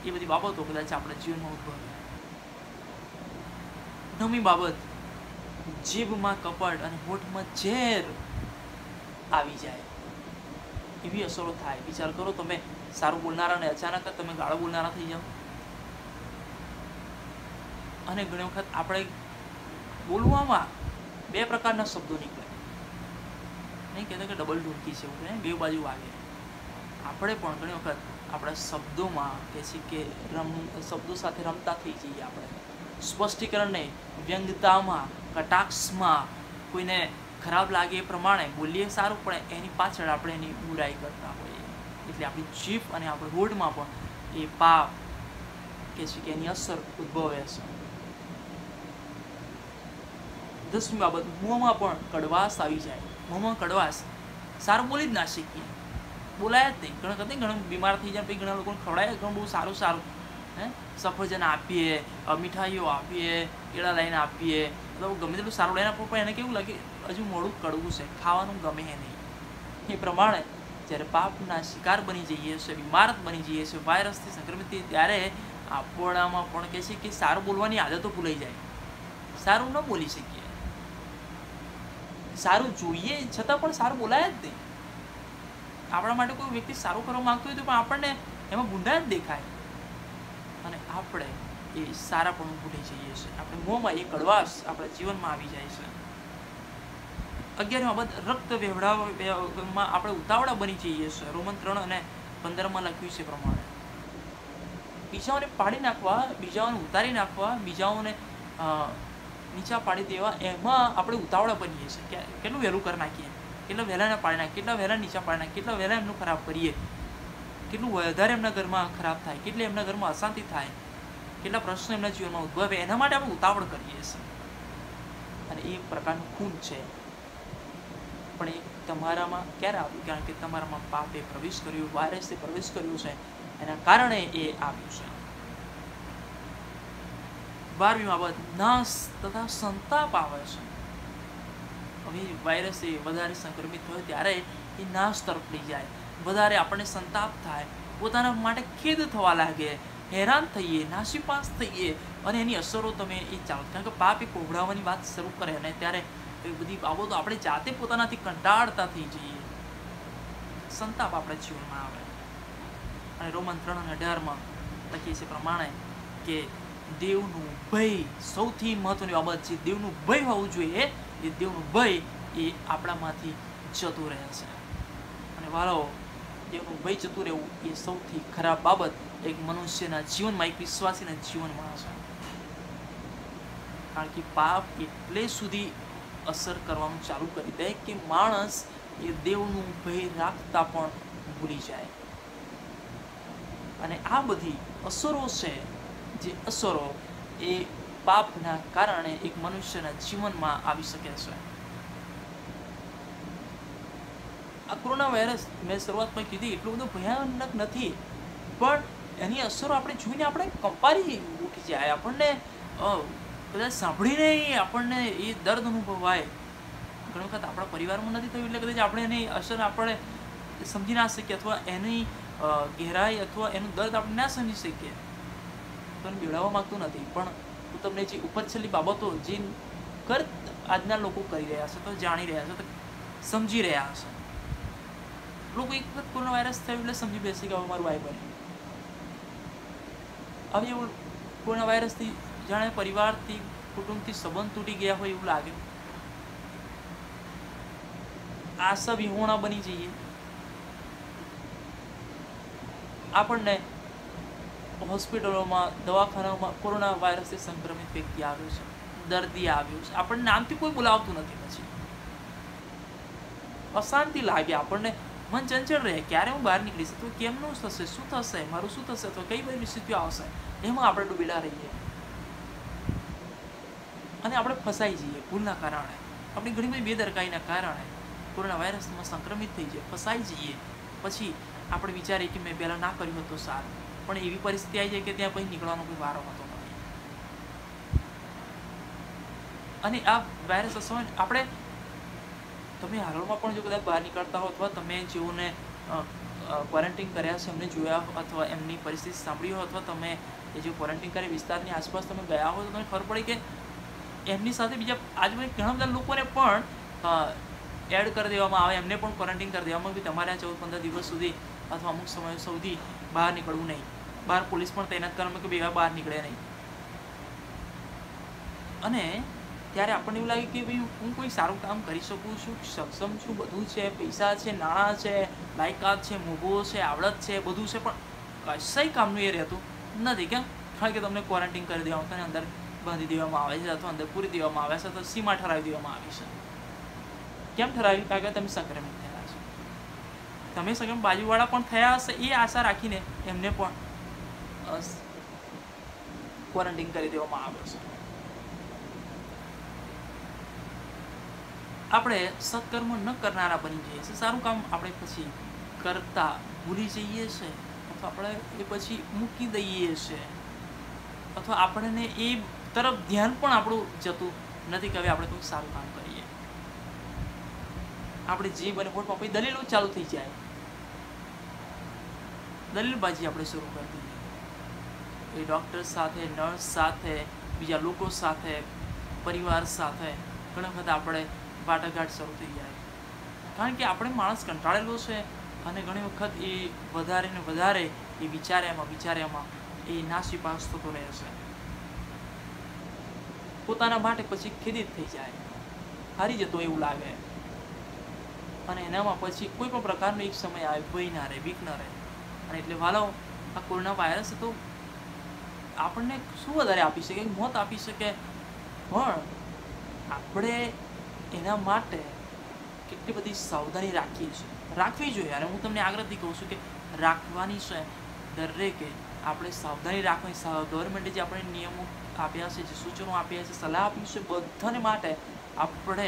એ બધી બાબતો કદાચ આપણા જીવનમાં ઉદ્ભવે. નવમી બાબત, જીભમાં કપટ અને હોઠમાં ઝેર આવી જાય એવી અસરો થાય. વિચાર કરો, તમે સારું બોલનારા ને અચાનક તમે ગાળો બોલનારા થઈ જાઓ. અને ઘણી વખત આપણે બોલવામાં બે પ્રકારના શબ્દો નીકળે. નહીં કહેતા કે ડબલ ઢોલકી છે એવું, બે બાજુ વાગે. આપણે પણ ઘણી વખત આપણા શબ્દોમાં કે છે કે શબ્દો સાથે રમતા થઈ જઈએ. આપણે સ્પષ્ટીકરણ નહીં, વ્યંગતામાં, કટાક્ષમાં કોઈને ખરાબ લાગે એ પ્રમાણે બોલીએ સારું, પણ એની પાછળ આપણે એની બુરાઈ કરતા હોઈએ. એટલે આપણી જીભ અને આપણા હોઠમાં પણ એ પાપ કે છે કે એની અસર ઉદ્ભવે છે. 10મી બાબત, મોંમાં પણ કડવાશ આવી જાય. મોંમાં કડવાશ, સારું બોલી જ ના શીખીએ, બોલાય જ નહીં. ઘણા બીમાર થઈ જાય, પછી ઘણા લોકોને ખવડાય ઘણું બહુ સારું સારું, સફરજન આપીએ, મીઠાઈઓ આપીએ, કેળા લઈને આપીએ, મતલબ ગમે તેટલું સારું લઈને આપવું, પણ એને કેવું લાગે હજુ મોડું કડવું છે, ખાવાનું ગમે નહીં. એ પ્રમાણે જ્યારે પાપના શિકાર બની જઈએ છીએ, બીમાર બની જઈએ છીએ, વાયરસથી સંક્રમિત થઈએ, ત્યારે આપણામાં પણ કહે છે કે સારું બોલવાની આદતો ભૂલાઈ જાય. સારું ન બોલી શકીએ, સારું જોઈએ છતાં પણ સારું બોલાય જ નહીં. આપણા માટે કોઈ વ્યક્તિ સારું કરવા માંગતો હોય તો પણ આપણને એમાં ભૂંડા જ દેખાય, અને આપણે એ સારા પણ ભૂલી જઈએ છીએ. આપણે મોંમાં એ કડવાશ આપણા જીવનમાં આવી જાય છે. 11મી બાબત, રક્ત વહેવડાવવામાં આપણે ઉતાવળા બની જઈએ છીએ. રોમન 3 અને 15 લખ્યું છે પ્રમાણે બીજાઓને પાડી નાખવા, બીજાઓને ઉતારી નાખવા, બીજાઓને નીચા પાડી દેવા, એમાં આપણે ઉતાવળા બનીએ છીએ. કેટલું વહેલું કરી નાખીએ, કેટલા વહેલા પાડી નાખીએ, કેટલા વહેલા નીચા પાડી નાખીએ, કેટલા વહેલા એમનું ખરાબ કરીએ, કેટલું વધારે એમના ઘરમાં ખરાબ થાય, કેટલી એમના ઘરમાં અશાંતિ થાય, કેટલા પ્રશ્નો એમના જીવનમાં ઉદ્ભવે, એના માટે આપણે ઉતાવળ કરીએ છીએ. અને એ પ્રકારનું ખૂન છે. પણ એ તમારામાં ક્યારે આવ્યું? કારણ કે તમારામાં પાપે પ્રવેશ કર્યો, વાયરસે પ્રવેશ કર્યો છે, એના કારણે એ આવ્યું છે. 12મી બાબત, નાશ તથા સંતાપ આવે છે. હવે વાયરસ એ વધારે સંક્રમિત હોય ત્યારે એ નાશ તરફ લઈ જાય, વધારે આપણને સંતાપ થાય, પોતાના માટે ખેદ થવા લાગે, હેરાન થઈએ, નાસીપાસ થઈએ, અને એની અસરો તમે એ ચાલો. કારણ કે પાપ એ કોહડાવવાની વાત શરૂ કરે, અને ત્યારે એ બધી બાબતો આપણે જાતે પોતાનાથી કંટાળતા થઈ જઈએ, સંતાપ આપણા જીવનમાં આવે. અને રોમન 3 અને 18 લખીએ છીએ પ્રમાણે કે દેવનું ભય સૌથી મહત્વની બાબત છે. દેવનું ભય હોવું જોઈએ. એ દેવનું ભય એ આપણામાંથી જતું રહે છે. અને વાલો, દેવનું ભય જતું રહેવું એ સૌથી ખરાબ બાબત એક મનુષ્યના જીવનમાં, એક વિશ્વાસીના જીવનમાં છે. કારણ કે પાપ એટલે સુધી અસર કરવાનું ચાલુ કરી દે કે માણસ એ દેવનું ભય રાખતા પણ ભૂલી જાય. અને આ બધી અસરો છે, જે અસરો એ પાપના કારણે એક મનુષ્યના જીવનમાં આવી શકે છે. આ કોરોના વાયરસ મેં શરૂઆતમાં કીધી એટલું બધું ભયાનક નથી, પણ એની અસરો આપણે જોઈને આપણે કંપારી ઉઠી જાય, આપણને કદાચ સાંભળીને આપણને એ દર્દ અનુભવાય. ઘણી વખત આપણા પરિવારમાં નથી થયું એટલે કદાચ આપણે એની અસર આપણે સમજી ના શકીએ, અથવા એની ગહેરાઈ અથવા એનું દર્દ આપણે ના સમજી શકીએ. તો એને બેડાવવા માંગતો નથી, પણ હું તમને જે ઉપર છેલ્લી બાબતો જે આજના લોકો કરી રહ્યા છે, તો જાણી રહ્યા છે, તો સમજી રહ્યા છે. લોકો એક વખત કોરોના વાયરસ થયો એટલે સમજી બેસે કે હવે મારું વાય બને. હવે એવું કોરોના વાયરસથી જાણે પરિવારથી, કુટુંબથી સંબંધ તૂટી ગયા હોય એવું લાગે, આશા વિહોણા બની જઈએ. આપણને હોસ્પિટલોમાં, દવાખાનામાં કોરોના વાયરસથી સંક્રમિત વ્યક્તિ આવ્યો છે, દર્દી આવ્યો છે, આપણને નામથી કોઈ બોલાવતું નથી. પછી અશાંતિ લાગે, આપણને મન ચંચળ રહે, ક્યારે હું બહાર નીકળીશ, તો કેમનું થશે, શું થશે, મારું શું થશે, તો કઈ બધી પરિસ્થિતિઓ આવશે, એમાં આપણે ડૂબેલા રહીએ અને આપણે ફસાઈ જઈએ. ભૂલના કારણે, આપણી ઘણી બધી બેદરકારીના કારણે કોરોના વાયરસમાં સંક્રમિત થઈ જઈએ, ફસાઈ જઈએ. પછી આપણે વિચારીએ કે મેં પહેલાં ના કર્યું હતું સારું, પણ એવી પરિસ્થિતિ આવી જાય કે ત્યાં પછી નીકળવાનો કોઈ વારો હોતો નથી. અને આ વાયરસ સમય આપણે તમે હાલમાં પણ જો કદાચ બહાર નીકળતા હો અથવા તમે જેઓને ક્વોરન્ટીન કર્યા છે એમને જોયા અથવા એમની પરિસ્થિતિ સાંભળી હોય અથવા તમે એ જે ક્વોરન્ટીન કર્યા વિસ્તારની આસપાસ તમે ગયા હો તો તમને ખબર પડી કે એમની સાથે બીજા આજુબાજુ ઘણા બધા લોકોને પણ એડ કરી દેવામાં આવે, એમને પણ ક્વોરન્ટીન કરી દેવામાં કે તમારે 14-15 દિવસ સુધી અથવા અમુક સમય સુધી બહાર નીકળવું નહીં. બહાર પોલીસ પણ તૈનાત કરવામાં કે બેવા બહાર નીકળે નહીં. અને ત્યારે આપણને એવું લાગે કે ભાઈ હું કોઈ સારું કામ કરી શકું છું, સક્ષમ છું, બધું છે, પૈસા છે, નાણાં છે, લાયકાત છે, મોભો છે, આવડત છે, બધું છે, પણ કશાય કામનું એ રહેતું નથી. કેમ? કારણ કે તમને ક્વોરન્ટીન કરી દેવામાં અને અંદર બાંધી દેવામાં આવે છે અથવા અંદર પૂરી દેવામાં આવે છે અથવા સીમા ઠરાવી દેવામાં આવી છે. કેમ ઠરાવી? કારણ કે તમે સંક્રમિત થયા છો. તમે સંક્રમિત બાજુવાળા પણ થયા હશે એ આશા રાખીને એમને પણ ક્વોરન્ટીન કરી દેવામાં આવે છે. આપણે સત્કર્મ ન કરનારા બની જઈએ છીએ. સારું કામ આપણે પછી કરતા ભૂલી જઈએ છીએ અથવા આપણે એ પછી મૂકી દઈએ છીએ અથવા આપણને એ તરફ ધ્યાન પણ આપણું જતું નથી કે હવે આપણે કોઈ સારું કામ કરીએ. આપણે જે બને પોટમાં પછી દલીલો ચાલુ થઈ જાય, દલીલબાજી આપણે શરૂ કરી દઈએ. એ ડૉક્ટર સાથે, નર્સ સાથે, બીજા લોકો સાથે, પરિવાર સાથે ઘણા બધા આપણે વાટાઘાટ શરૂ થઈ જાય. કારણ કે આપણે માણસ કંટાળેલો છે અને ઘણી વખત એ વધારે ને વધારે એ વિચાર્યામાં એ નાસીપાસ થતો રહે છે. પોતાના માટે પછી ખેદિત થઈ જાય, હારી જતો એવું લાગે અને એનામાં પછી કોઈ પણ પ્રકારનો એક સમય આવે ભય ના રહે, બીક ના રહે. અને એટલે વાલો આ કોરોના વાયરસ તો આપણને શું વધારે આપી શકે? મોત આપી શકે. પણ આપણે એના માટે કેટલી બધી સાવધાની રાખવી જોઈએ. અને હું તમને આગ્રહથી કહું છું કે રાખવાની છે દરેકે આપણે સાવધાની રાખવાની. ગવર્મેન્ટે જે આપણે નિયમો આપ્યા છે, જે સૂચનો આપ્યા છે, સલાહ આપી છે, બધાને માટે આપણે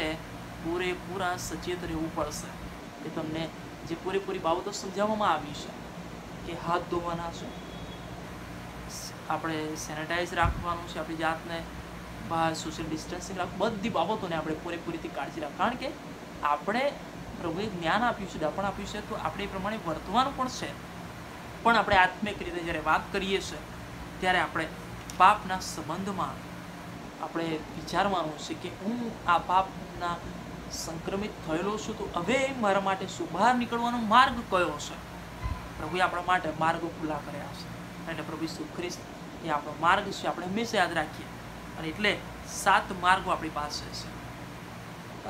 પૂરેપૂરા સચેત રહેવું પડશે. કે તમને જે પૂરેપૂરી બાબતો સમજાવવામાં આવી છે કે હાથ ધોવાના છે, આપણે સેનેટાઈઝ રાખવાનું છે, આપણી જાતને બહાર સોશિયલ ડિસ્ટન્સિંગ રાખવું, બધી બાબતોને આપણે પૂરેપૂરીથી કાળજી રાખવી. કારણ કે આપણે પ્રભુએ જ્ઞાન આપ્યું છે, દર્પણ આપ્યું છે, તો આપણે એ પ્રમાણે વર્તવાનું પણ છે. પણ આપણે આત્મિક રીતે જ્યારે વાત કરીએ છીએ ત્યારે આપણે પાપના સંબંધમાં આપણે વિચારવાનું છે કે હું આ પાપના સંક્રમિત થયેલો છું, તો હવે મારા માટે શું બહાર નીકળવાનો માર્ગ કયો છે? પ્રભુએ આપણા માટે માર્ગો ખુલ્લા કર્યા છે. એટલે પ્રભુ ઈસુ ખ્રિસ્ત એ આપણો માર્ગ છે, આપણે હંમેશા યાદ રાખીએ. અને એટલે 7 માર્ગો આપણી પાસે છે.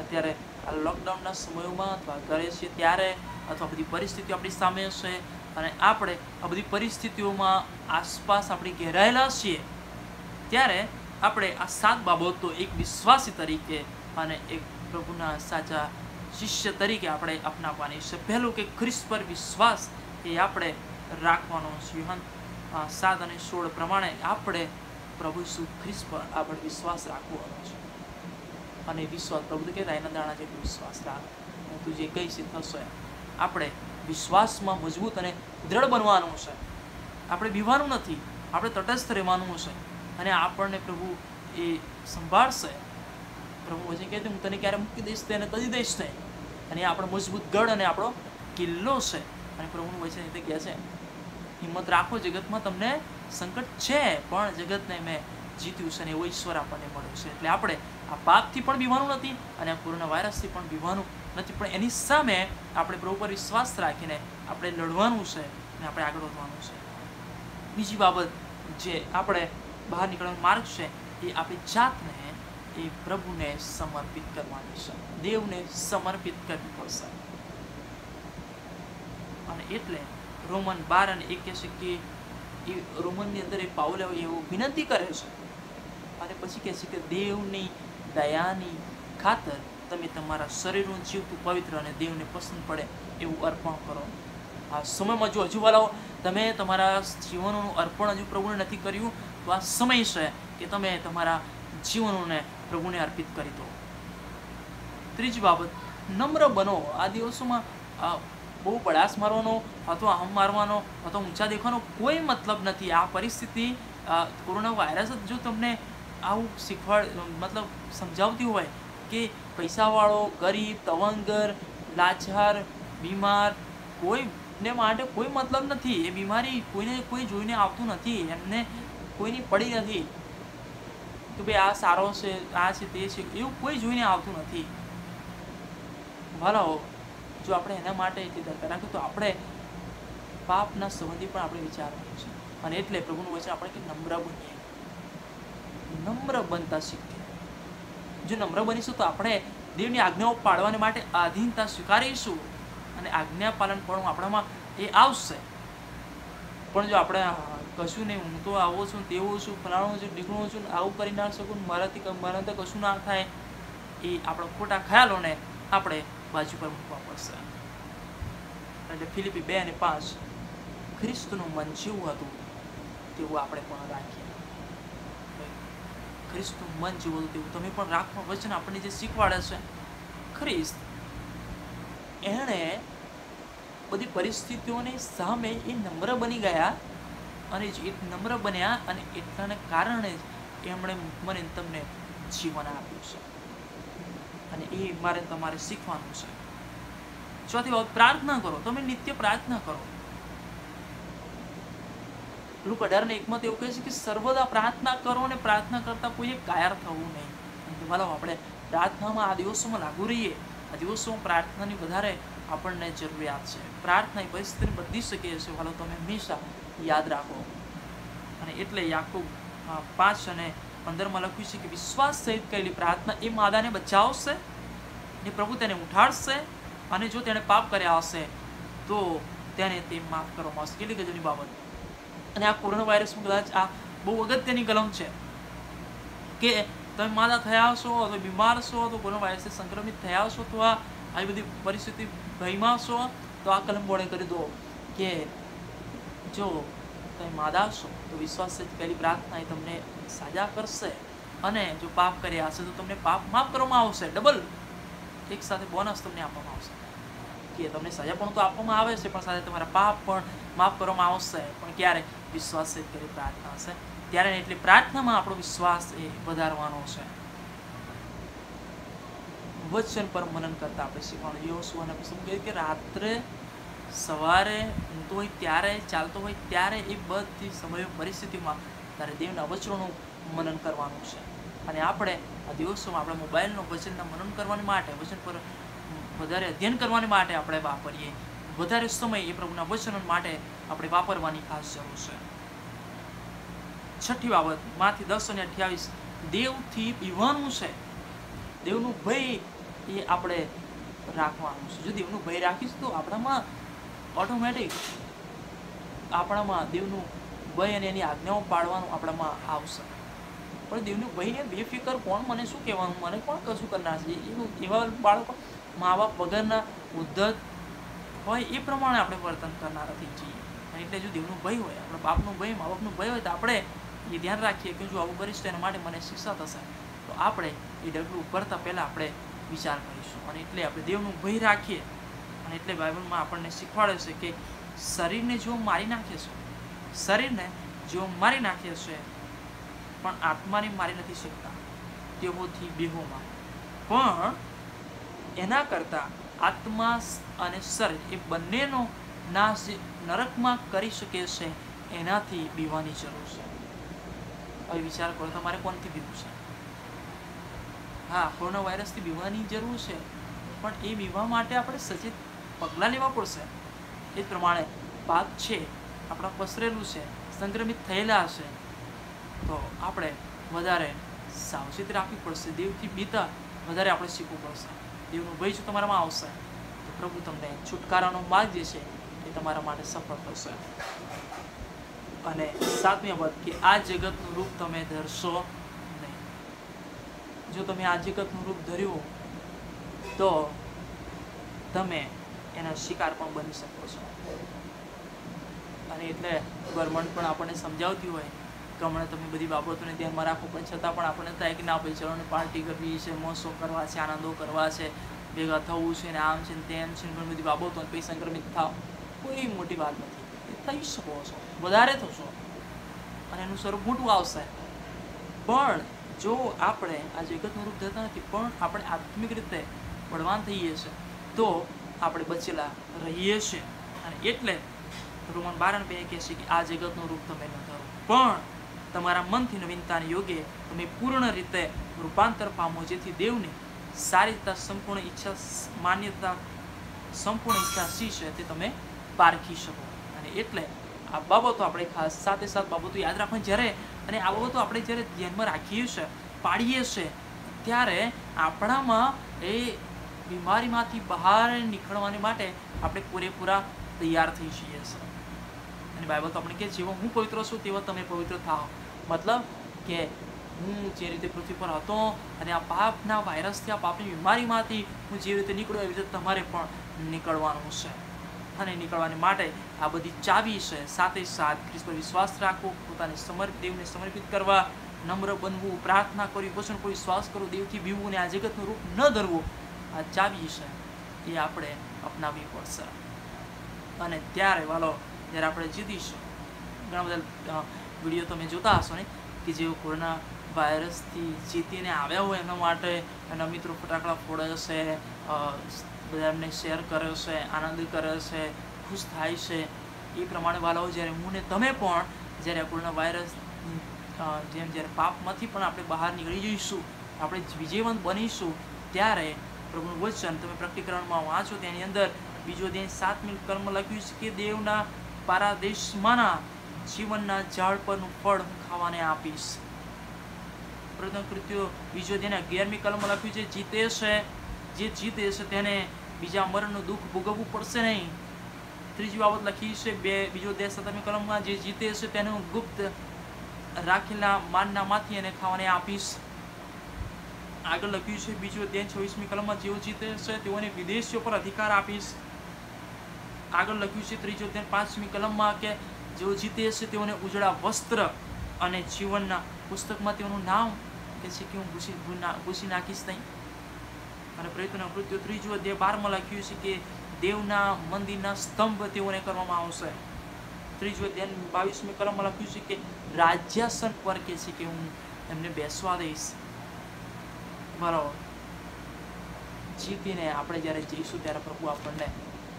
અત્યારે આ લોકડાઉનના સમયોમાં અથવા ઘરે છીએ ત્યારે અથવા બધી પરિસ્થિતિઓ આપણી સામે છે અને આપણે આ બધી પરિસ્થિતિઓમાં આસપાસ આપણે ઘેરાયેલા છીએ ત્યારે આપણે આ 7 બાબતો એક વિશ્વાસી તરીકે અને એક પ્રભુના સાચા શિષ્ય તરીકે આપણે અપનાવવાની છે. પહેલું કે ખ્રિસ્ત પર વિશ્વાસ એ આપણે રાખવાનો છે. યોહાન 7:16 પ્રમાણે આપણે પ્રભુ ઈસુ ખ્રિસ્ત પર આપણે વિશ્વાસ રાખવાનો છે. અને વિશ્વાસ પ્રભુ કે એના દાણા જેટલો વિશ્વાસ રાખ, તું જે કહીશ એ થશે. આપણે વિશ્વાસમાં મજબૂત અને દ્રઢ બનવાનું છે. આપણે બીવાનું નથી, આપણે તટસ્થ રહેવાનું છે અને આપણને પ્રભુ એ સંભાળશે. પ્રભુ વચન કહે છે હું તને ક્યારે મૂકી દઈશ તેને તજી દઈશ નહીં. અને એ આપણો મજબૂત ગઢ અને આપણો કિલ્લો છે. અને પ્રભુનું વચન એ કહે છે હિંમત રાખો, જગતમાં તમને સંકટ છે પણ જગતને મેં જીત્યું છે અને એવો ઈશ્વર આપણને મળ્યો છે. એટલે આપણે આ પાપથી પણ બીવાનું નથી અને આ કોરોના વાયરસથી પણ બીવાનું નથી, પણ એની સામે આપણે પ્રભુ પર વિશ્વાસ રાખીને આપણે લડવાનું છે અને આપણે આગળ વધવાનું છે. બીજી બાબત જે આપણે બહાર નીકળવાનો માર્ગ છે એ આપણી જાતને એ પ્રભુને સમર્પિત કરવાની છે, દેવને સમર્પિત કરવી પડશે. અને એટલે રોમન 12:1 કહે છે કે એ રોમનની અંદર એ પાઉલ એવું વિનંતી કરે છે અને પછી કહે છે કે દેવની દયાની ખાતર તમે તમારા શરીરનું જીવતું પવિત્ર અને દેવને પસંદ પડે એવું અર્પણ કરો. આ સમયમાં જો હજુ વાલાઓ તમે તમારા જીવનોનું અર્પણ હજુ પ્રભુને નથી કર્યું તો આ સમય છે કે તમે તમારા જીવનોને પ્રભુને અર્પિત કરી દો. ત્રીજી બાબત, નમ્ર બનો. આ દિવસોમાં બહુ બળાસ મારવાનો અથવા હમ મારવાનો અથવા ઊંચા દેખવાનો કોઈ મતલબ નથી. આ પરિસ્થિતિ કોરોના વાયરસ જો તમને આવું મતલબ સમજાવતી હોય કે પૈસાવાળો, ગરીબ, તવંગર, લાચાર, બીમાર, કોઈને માટે કોઈ મતલબ નથી. એ બીમારી કોઈને કોઈ જોઈને આવતું નથી, એમને કોઈની પડી નથી કે ભાઈ આ સારો છે, આ છે, તે છે, એવું કોઈ જોઈને આવતું નથી. ભલાઓ જો આપણે એના માટે એટલી દરકાર રાખીએ તો આપણે પાપના સંબંધી પણ આપણે વિચારવાનું છે. અને એટલે પ્રભુનું વચન આપણે કે નમ્ર બનીએ, નમ્ર બનતા શીખીએ. જો નમ્ર બનીશું તો આપણે દેવની આજ્ઞાઓ પાળવાને માટે આધીનતા સ્વીકારીશું અને આજ્ઞા પાલન પણ આપણામાં એ આવશે. પણ જો આપણે કશું નહીં, હું તો આવો છું, તેવો છું, ફલાણું છું, ઢીકણું છું, આવું કરી ના શકું, મારાથી કશું ના થાય, એ આપણા ખોટા ખ્યાલોને આપણે બાજુ પર મૂકવા પડશે. એટલે ફિલિપી 2:5 ખ્રિસ્તનું મન જેવું હતું તેવું આપણે પણ રાખીએ. ખ્રિસ્તનું મન જેવું હતું તેવું તમે પણ રાખવા. વચન આપણને જે શીખવાડે છે, ખ્રિસ્ત એણે બધી પરિસ્થિતિઓની સામે એ નમ્ર બની ગયા અને જે નમ્ર બન્યા અને એટલાને કારણે જ એમણે મને તમને જીવન આપ્યું છે. અને એ મારે તમારે શીખવાનું છે. ચોથી વાત, પ્રાર્થના કરો. તમે નિત્ય પ્રાર્થના કરો. લુક 18:1 એવું કહે છે કે સર્વદા પ્રાર્થના કરો અને પ્રાર્થના કરતા કોઈએ કાયર થવું નહીં. ભલા આપણે પ્રાર્થનામાં આ દિવસોમાં લાગુ રહીએ. આ દિવસોમાં પ્રાર્થનાની વધારે આપણને જરૂરિયાત છે. પ્રાર્થના એ પરિસ્થિતિને બદલી શકે છે. ભલો તમે હંમેશા યાદ રાખો. અને એટલે યાકૂબ 5:15 લખ્યું છે કે વિશ્વાસ સહિત કરેલી પ્રાર્થના એ માદાને બચાવશે ને પ્રભુ તેને ઉઠાડશે, અને જો તેણે પાપ કર્યા હશે તો તેને તે માફ કરવામાં આવશે. કેટલી ગજબની બાબત. અને આ કોરોના વાયરસમાં કદાચ આ બહુ અગત્યની કલમ છે કે તમે માદા થયા હશો અથવા બીમાર છો તો કોરોના વાયરસથી સંક્રમિત થયા હશો તો આવી બધી પરિસ્થિતિ ભયમાં છો તો આ કલમ બોર્ડે કરી દો કે જો તમે માદા છો તો વિશ્વાસ સહિત કરેલી પ્રાર્થના એ તમને સાજા કરશે, અને જો પાપ કર્યા હશે તો તમને પાપ માફ કરવામાં આવશે. ડબલ એક સાથે બોનસ તમને આપવામાં આવશે કે તમને સજા પણ તો આપવામાં આવે છે, પણ સાથે તમારા પાપ પણ માફ કરવામાં આવશે. પણ ક્યારે? વિશ્વાસ સહિત કરેલી પ્રાર્થના હશે ત્યારે. એટલે પ્રાર્થનામાં આપણો વિશ્વાસ એ વધારવાનો છે. વચન પર મનન કરતા આપણે શીખવાનું. યોશુઆને કહે કે રાત્રે, સવારે ઊંઘતો હોય ત્યારે, ચાલતો હોય ત્યારે, એ બધી સમય પરિસ્થિતિમાં તારે દેવના વચનોનું મનન કરવાનું છે. અને આપણે આ દિવસોમાં આપણા મોબાઈલનો વચનના મનન કરવાની માટે, વચન પર વધારે અધ્યયન કરવાની માટે આપણે વાપરીએ. વધારે સમય એ પ્રભુના વચનો માટે આપણે વાપરવાની ખાસ જરૂર છે. છઠ્ઠી બાબત, માથી 10:28 દેવથી બીવાનું છે. દેવનું ભય એ આપણે રાખવાનું છે. જો દેવનું ભય રાખીશું તો આપણામાં ઓટોમેટિક આપણામાં દેવનું ભય અને એની આજ્ઞાઓ પાડવાનું આપણામાં આવશે. પણ દેવનું ભયને બેફિકર કોણ, મને શું કહેવાનું, મને કોણ કશું કરનાર છે, એવા બાળકો મા બાપ વગરના ઉદ્ધત હોય એ પ્રમાણે આપણે વર્તન કરનાર નથી છીએ. અને એટલે જો દેવનું ભય હોય, આપણા બાપનું ભય, મા બાપનું ભય હોય તો આપણે એ ધ્યાન રાખીએ કે જો આવું કરીશ તો એના માટે મને શિક્ષા થશે, તો આપણે એ ડગલું કરતાં પહેલાં આપણે વિચાર કરીશું. અને એટલે આપણે દેવનું ભય રાખીએ. અને એટલે બાઇબલમાં આપણને શીખવાડે છે કે શરીરને જો મારી નાખે છે, શરીરને જો મારી નાખે છે પણ આત્માને મારી નથી શકતા તેઓથી બેહોમાં. પણ એના કરતાં આત્મા અને શરીર એ બંનેનો નાશ નરકમાં કરી શકે છે એનાથી બીવાની જરૂર છે. હવે વિચાર કરો, તમારે કોનથી બીવું છે? હા, કોરોના વાયરસથી બીવાની જરૂર છે, પણ એ બીવા માટે આપણે સચેત પગલાં લેવા પડશે. એ પ્રમાણે પાપ છે આપણા પસરેલું છે, સંક્રમિત થયેલા હશે તો આપણે વધારે સાવચેત રાખવી પડશે. દેવથી બીતા વધારે આપણે શીખવું પડશે. દેવનું ભય જો તમારામાં આવશે તો પ્રભુ તમને છુટકારાનો માર્ગ જે છે એ તમારા માટે સફળ થશે. અને સાતમી વાત કે આ જગતનું રૂપ તમે ધરશો નહીં. જો તમે આ જગતનું રૂપ ધર્યું તો તમે એના શિકાર પણ બની શકો છો. અને એટલે ગવર્મેન્ટ પણ આપણને સમજાવતી હોય કે હમણાં તમે બધી બાબતોને ધ્યાનમાં રાખો, પણ છતાં પણ આપણને થાય કે ના ભાઈ ચલો ને પાર્ટી કરવી છે, મોસો કરવા છે, આનંદો કરવા છે, ભેગા થવું છે ને આમ છે ને તેમ છે ને ઘણી બધી બાબતો પછી સંક્રમિત થાવ, કોઈ મોટી વાત નથી. એ થઈ શકો છો, વધારે થશો અને એનું સ્વરૂપ મોટું આવશે. પણ જો આપણે આ જગતનું રૂપ ધરતા નથી પણ આપણે આત્મિક રીતે બળવાન થઈએ છીએ તો આપણે બચેલા રહીએ છીએ. અને એટલે રોમન 12:2 કહે છે કે આ જગતનું રૂપ તમે ન ધરો પણ તમારા મનથી નવીનતાને યોગે તમે પૂર્ણ રીતે રૂપાંતર પામો, જેથી દેવની સારીતા સંપૂર્ણ ઈચ્છા માન્યતા સંપૂર્ણ ઈચ્છા શી છે તે તમે પારખી શકો. અને એટલે આ બાબતો આપણે ખાસ સાથે બાબતો યાદ રાખવાની જ્યારે અને આ બાબતો આપણે જ્યારે ધ્યાનમાં રાખીએ છીએ પાડીએ છીએ ત્યારે આપણામાં એ બીમારીમાંથી બહાર નીકળવાની માટે આપણે પૂરેપૂરા તૈયાર થઈ જઈએ છીએ. અને બાઇબલ તો આપણે કહે જેવો હું પવિત્ર છું તેવો તમે પવિત્ર થાઓ. મતલબ કે હું જે રીતે પૃથ્વી પર હતો અને આ પાપના વાયરસથી આ પાપની બીમારીમાંથી હું જે રીતે નીકળ્યો એવી રીતે તમારે પણ નીકળવાનું છે. અને નીકળવાની માટે આ બધી ચાવી છે. સાથે ખ્રિસ્ત પર વિશ્વાસ રાખવો, પોતાને દેવને સમર્પિત કરવા, નમ્ર બનવું, પ્રાર્થના કરવી, વચન પર વિશ્વાસ કરવો, દેવથી બીવવું અને આ જગતનું રૂપ ન ધરવું, આ ચાવી છે એ આપણે અપનાવવી પડશે. અને ત્યારે વાલો જ્યારે આપણે જીતીશું. ઘણા બધા વિડીયો તમે જોતા હશો ને કે જેઓ કોરોના વાયરસથી જીતીને આવ્યા હોય એના માટે એના મિત્રો ફટાકડા ફોડે છે, બધા એમને શેર કરે છે, આનંદ કરે છે, ખુશ થાય છે. એ પ્રમાણે વાલાઓ જ્યારે હું ને તમે પણ જ્યારે આ કોરોના વાયરસ જેમ જ્યારે પાપમાંથી પણ આપણે બહાર નીકળી જઈશું, આપણે વિજયવંત બનીશું, ત્યારે પ્રભુનું વચન તમે પ્રકટીકરણમાં વાંચો તેની અંદર 2 અધ્યાય 7મી કલમ લખ્યું છે કે દેવના પારાદેશમાંના જીવનના ઝાડ પરનું ફળ હું ખાવાને આપીશ. પ્રથમ કૃત્યો 2 અધ્યાયના 11મી કલમમાં લખ્યું છે જે જીતે છે તેને બીજા મરણનું દુઃખ ભોગવવું પડશે નહીં. ત્રીજી બાબત લખી છે 2 અધ્યાય 17મી કલમમાં જે જીતે છે તેને હું ગુપ્ત રાખેલા માનનામાંથી એને ખાવાને આપીશ. આગળ લખ્યું છે 2 અધ્યાય 26મી કલમમાં જેઓ જીતે છે તેઓને વિદેશીઓ પર અધિકાર આપીશ. આગળ લખ્યું છે 3 અધ્યાય 5મી કલમમાં કે જેઓ જીતે છે તેઓને ઉજળા વસ્ત્ર અને જીવનના પુસ્તકમાં તેઓનું નામ કે છે કે હું ભૂસી નાખીશ નહીં. અને પ્રયત્નના કૃત્યો 3 અધ્યાય 12માં લખ્યું છે કે દેવના મંદિરના સ્તંભ તેઓને કરવામાં આવશે. 3 અધ્યાય 22મી કલમમાં લખ્યું છે કે રાજ્યાસન પર કે છે કે હું એમને બેસવા દઈશ. બરાબર, જીતીને આપણે જ્યારે જઈશું ત્યારે પ્રભુ આપણને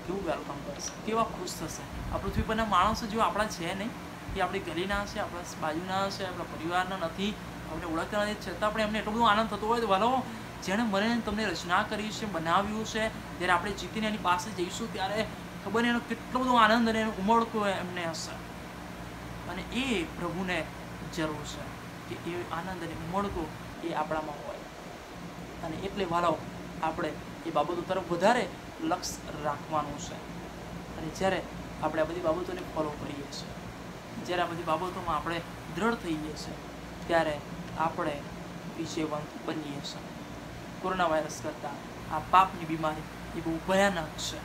કેવું વેલકમ કરશે, કેવા ખુશ થશે. આ પૃથ્વી પરના માણસો જેવા આપણા છે નહીં, એ આપણી ગલીના હશે, આપણા બાજુના હશે, આપણા પરિવારના નથી, આપણે ઓળખતા નથી, છતાં આપણે એમને એટલો બધો આનંદ થતો હોય તો વાલો જેણે મને તમને રચના કરી છે, બનાવ્યું છે, જ્યારે આપણે જીતીને એની પાસે જઈશું ત્યારે ખબર નહીં એનો કેટલો બધો આનંદ અને ઉમળકો એમને હશે. અને એ પ્રભુને જરૂર છે કે એ આનંદ અને ઉમળકો એ આપણામાં હોય. અને એટલે વાલો આપણે એ બાબતો તરફ વધારે લક્ષ્ય રાખવાનું છે. અને જ્યારે આપણે આ બધી બાબતોને ફોલો કરીએ છીએ, જ્યારે આ બધી બાબતોમાં આપણે દ્રઢ થઈએ છીએ ત્યારે આપણે વિજયવંત બનીએ છીએ. કોરોના વાયરસ કરતાં આ પાપની બીમારી એ બહુ ભયાનક છે.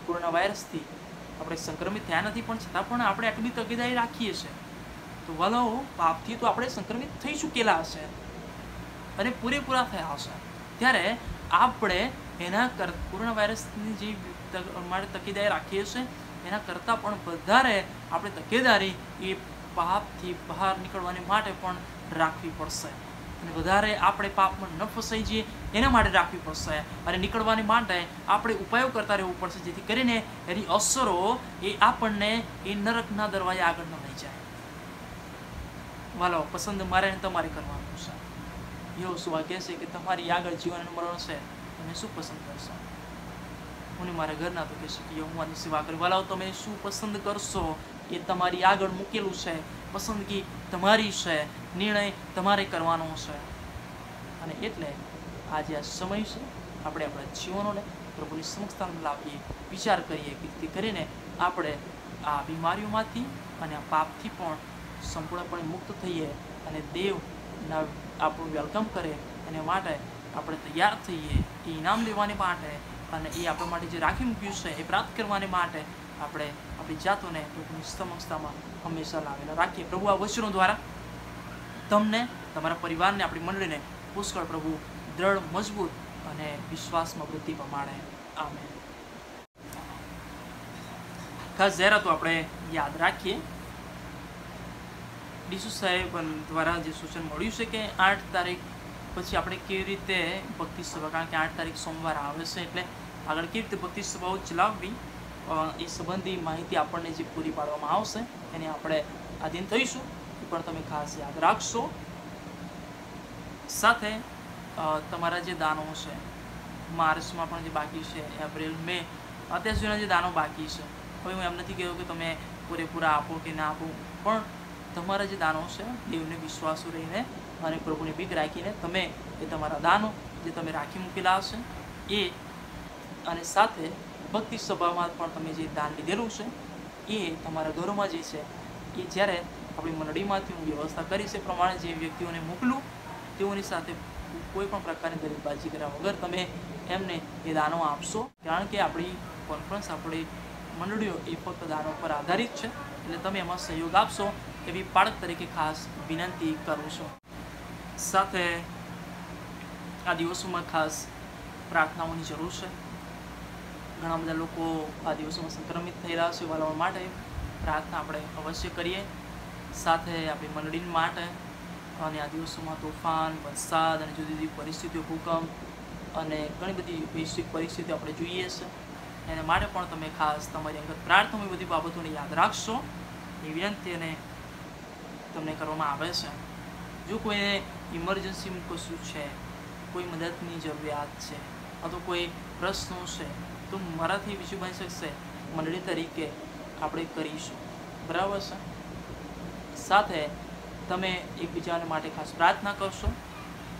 કોરોના વાયરસથી આપણે સંક્રમિત થયા નથી પણ છતાં પણ આપણે આટલી તકેદારી રાખીએ છીએ તો વાલો પાપથી તો આપણે સંક્રમિત થઈ ચૂકેલા હશે અને પૂરેપૂરા થયા હશે. ત્યારે આપણે કોરોના વાયરસની જે માટે તકેદારી રાખીએ છીએ એના કરતાં પણ વધારે આપણે તકેદારી એ પાપથી બહાર નીકળવાની માટે પણ રાખવી પડશે. અને વધારે આપણે પાપમાં ન ફસાઈ જઈએ એના માટે રાખવી પડશે. અને નીકળવાની માટે આપણે ઉપાયો કરતા રહેવું પડશે જેથી કરીને એની અસરો એ આપણને એ નરકના દરવાજે આગળ ન લઈ જાય. વાલો પસંદ મારે ને તમારે કરવાનું છે. યહોશુઆ કહે છે કે તમારી આગળ જીવન અને મરણ છે, તમે શું પસંદ કરશો? હું મારા ઘરના તો કહેશે કે યહોવાની સેવા કરી. વાલાઓ તમે શું પસંદ કરશો એ તમારી આગળ મૂકેલું છે. પસંદગી તમારી છે, નિર્ણય તમારે કરવાનો છે. અને એટલે આજે આ સમય છે આપણે આપણા જીવનોને પ્રભુની સમક્ષતા લાવીએ, વિચાર કરીએ કે જેથી કરીને આપણે આ બીમારીઓમાંથી અને આ પાપથી પણ સંપૂર્ણપણે મુક્ત થઈએ અને દેવના આપણું વેલકમ કરે એને માટે આપણે તૈયાર થઈએ. એ ઇનામ લેવાની માટે અને એ આપણા માટે જે રાખી મૂક્યું છે એ પ્રાપ્ત કરવાની માટે આપણે આપણી જાતોને પ્રભુની સમક્ષતામાં હંમેશા લાવેલા રાખીએ. પ્રભુ આ વચનો દ્વારા તમને, તમારા પરિવારને, આપણી મંડળીને પુષ્કળ પ્રભુ દ્રઢ, મજબૂત અને વિશ્વાસમાં વૃદ્ધિ પમાડે. આમેન. ખાસ જાહેરાતો આપણે યાદ રાખીએ. ડીસુ સાહેબ દ્વારા જે સૂચન મળ્યું છે કે 8 તારીખ પછી આપણે કેવી રીતે ભક્તિ સભા, કારણ કે 8 તારીખ સોમવાર આવે છે એટલે આગળ કેવી રીતે ભક્તિ સભાઓ ચલાવવી એ સંબંધી માહિતી આપણને જે પૂરી પાડવામાં આવશે એને આપણે આધીન થઈશું, એ પણ તમે ખાસ યાદ રાખશો. સાથે તમારા જે દાનો છે માર્ચમાં પણ જે બાકી છે, એપ્રિલ, મે, અત્યાર સુધીના જે દાનો બાકી છે, હવે હું એમ નથી કહેતો કે તમે પૂરેપૂરા આપો કે ના આપો, પણ તમારા જે દાનો છે દેવને વિશ્વાસુ રહીને અને પ્રભુની બીક રાખીને તમે એ તમારા દાનો જે તમે રાખી મૂકેલા હશે એ, અને સાથે ભક્તિ સભામાં પણ તમે જે દાન લીધેલું છે એ તમારા ઘરોમાં જે છે એ જ્યારે આપણી મંડળીમાંથી હું વ્યવસ્થા કરી છે પ્રમાણે જે વ્યક્તિઓને મોકલું તેઓની સાથે કોઈ પણ પ્રકારની દલીલબાજી કર્યા વગર તમે એમને એ દાનો આપશો, કારણ કે આપણી કોન્ફરન્સ, આપણી મંડળીઓ એ ફક્ત દાનો પર આધારિત છે, એટલે તમે એમાં સહયોગ આપશો એવી પાળક તરીકે ખાસ વિનંતી કરું છું. સાથે આ દિવસોમાં ખાસ પ્રાર્થનાઓની જરૂર છે. ઘણા બધા લોકો આ દિવસોમાં સંક્રમિત થઈ રહ્યા છે, વાલાઓ માટે પ્રાર્થના આપણે અવશ્ય કરીએ. સાથે આપણી મંડળી માટે, અને આ દિવસોમાં તોફાન, વરસાદ અને જુદી જુદી પરિસ્થિતિઓ, ભૂકંપ અને ઘણી બધી વૈશ્વિક પરિસ્થિતિઓ આપણે જોઈએ છે, એના માટે પણ તમે ખાસ તમારી અંગત પ્રાર્થના બધી બાબતોને યાદ રાખશો એ વિનંતી અને તમને કરવામાં આવે છે. જો કોઈને ઇમરજન્સી કશું છે, કોઈ મદદની જરૂરિયાત છે અથવા કોઈ પ્રશ્નો છે તો મારાથી બીજું બની શકશે, મંડળી તરીકે આપણે કરીશું, બરાબર છે. સાથે તમે એકબીજાને માટે ખાસ પ્રાર્થના કરશો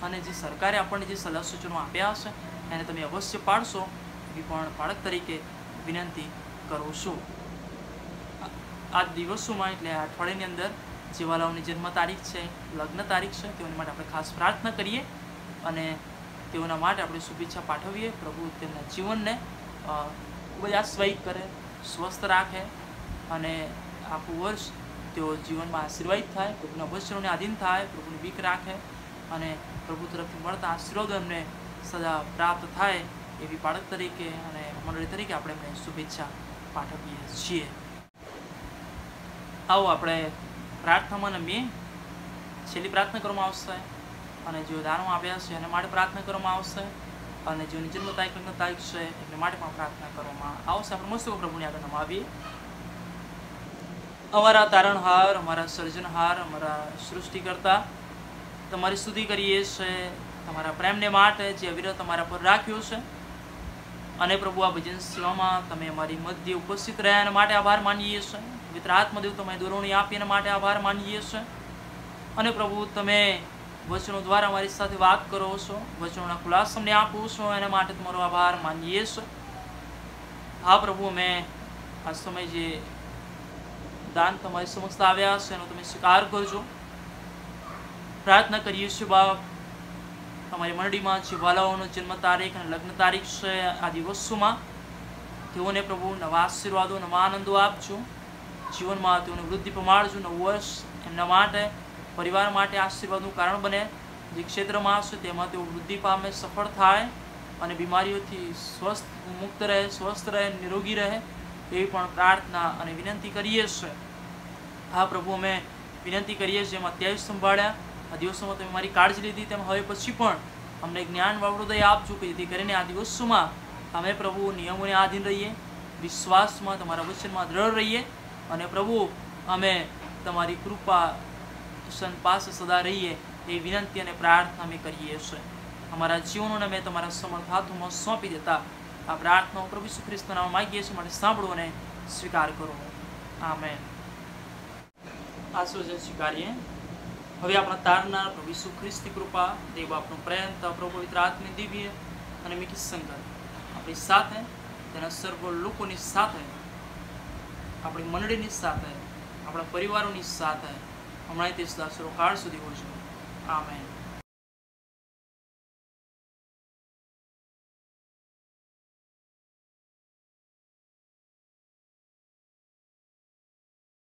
અને જે સરકારે આપણને જે સલાહ સૂચનો આપ્યા હશે એને તમે અવશ્ય પાડશો એવી પણ બાળક તરીકે વિનંતી કરું છું. આ દિવસોમાં એટલે અઠવાડિયાની અંદર જે વાલાઓની જન્મ તારીખ છે, લગ્ન તારીખ છે, તેઓની માટે આપણે ખાસ પ્રાર્થના કરીએ અને તેઓના માટે આપણે શુભેચ્છા પાઠવીએ. પ્રભુ તેમના જીવનને ખૂબ જ આશ્વાયિત કરે, સ્વસ્થ રાખે અને આખું વર્ષ તેઓ જીવનમાં આશીર્વાદિત થાય, પ્રભુના વચનોને આધીન થાય, પ્રભુની બીક રાખે અને પ્રભુ તરફથી મળતા આશીર્વાદ એમને સદા પ્રાપ્ત થાય એવી બાળક તરીકે અને મંડળી તરીકે આપણે એમને શુભેચ્છા પાઠવીએ છીએ. આવો આપણે પ્રાર્થનામાં નમીએ. છેલ્લી પ્રાર્થના કરવામાં આવશે અને જેઓ દાનો આપ્યા છે એના માટે પ્રાર્થના કરવામાં આવશે અને જેઓની જન્મ તારીખ, લગ્ન તારીખ છે એના માટે પણ પ્રાર્થના કરવામાં આવશે. આપણે મસ્ત પ્રભુની આગળ નમાવીએ. અમારા તારણહાર, અમારા સર્જનહાર, અમારા સૃષ્ટિકર્તા, તમારી સ્તુતિ કરીએ છીએ તમારા પ્રેમને માટે જે અવિરત અમારા પર રાખ્યો છે, અને પ્રભુ આ ભજન સેવામાં તમે અમારી મધ્ય ઉપસ્થિત રહ્યા એના માટે આભાર માનીએ છીએ. પવિત્ર આત્મદેવ તમે દોરવણી આપી એના માટે આભાર માનીએ છીએ. અને પ્રભુ તમે વચનો દ્વારા અમારી સાથે વાત કરો છો, વચનોના ખુલાસા અમને આપો છો, એના માટે તમારો આભાર માનીએ છીએ. હા પ્રભુ, અમે આ સમય જે દાન તમારી સમક્ષ આવ્યા છે એનો તમે સ્વીકાર કરજો. પ્રાર્થના કરીએ છીએ બાપ, તમારી મંડળીમાં જે વાલાઓનો જન્મ તારીખ અને લગ્ન તારીખ છે આ દિવસોમાં તેઓને પ્રભુ નવા આશીર્વાદો, નવા આનંદો આપજો. જીવનમાં તેઓને વૃદ્ધિ પમાડજો. નવું વર્ષ એમના માટે, પરિવાર માટે આશીર્વાદનું કારણ બને. જે ક્ષેત્રમાં છે તેમાં તેઓ વૃદ્ધિ પામે, સફળ થાય અને બીમારીઓથી મુક્ત રહે, સ્વસ્થ રહે, નિરોગી રહે એવી પણ પ્રાર્થના અને વિનંતી કરીએ છીએ. હા પ્રભુ, અમે વિનંતી કરીએ છીએ, જેમ અત્યારે સંભાળ્યા આ દિવસોમાં તમે મારી કાળજી લીધી, તેમ હવે પછી પણ અમને જ્ઞાન વાવડોદય આપજો કે જેથી કરીને આ દિવસોમાં અમે પ્રભુ નિયમોને આધીન રહીએ, વિશ્વાસમાં, તમારા વચનમાં દ્રઢ રહીએ અને પ્રભુ અમે તમારી કૃપા પાસે સદા રહીએ એ વિનંતી અને પ્રાર્થના અમે કરીએ છીએ. અમારા જીવનોને અમે તમારા સમર્થ હાથોમાં સોંપી દેતા આ પ્રાર્થનાઓ પ્રભુ ઈસુ ખ્રિસ્તના નામમાં માંગીએ છીએ, માટે સાંભળો અને સ્વીકાર કરો. આમેન. આશીર્વાદ સ્વીકારીએ. હવે આપણા તારનાર પ્રભુ ઈસુ ખ્રિસ્તની કૃપા, દેવ આપનો પ્રેમ, પ્રભુ પવિત્ર આત્માની દિવ્ય અને મીઠી સંગત આપણી સાથે, તેના સર્વ લોકોની સાથે, આપણી મંડળીની સાથે, આપણા પરિવારોની સાથે હમણાં તે સદા સર્વકાળ સુધી હોય છે. આમેન.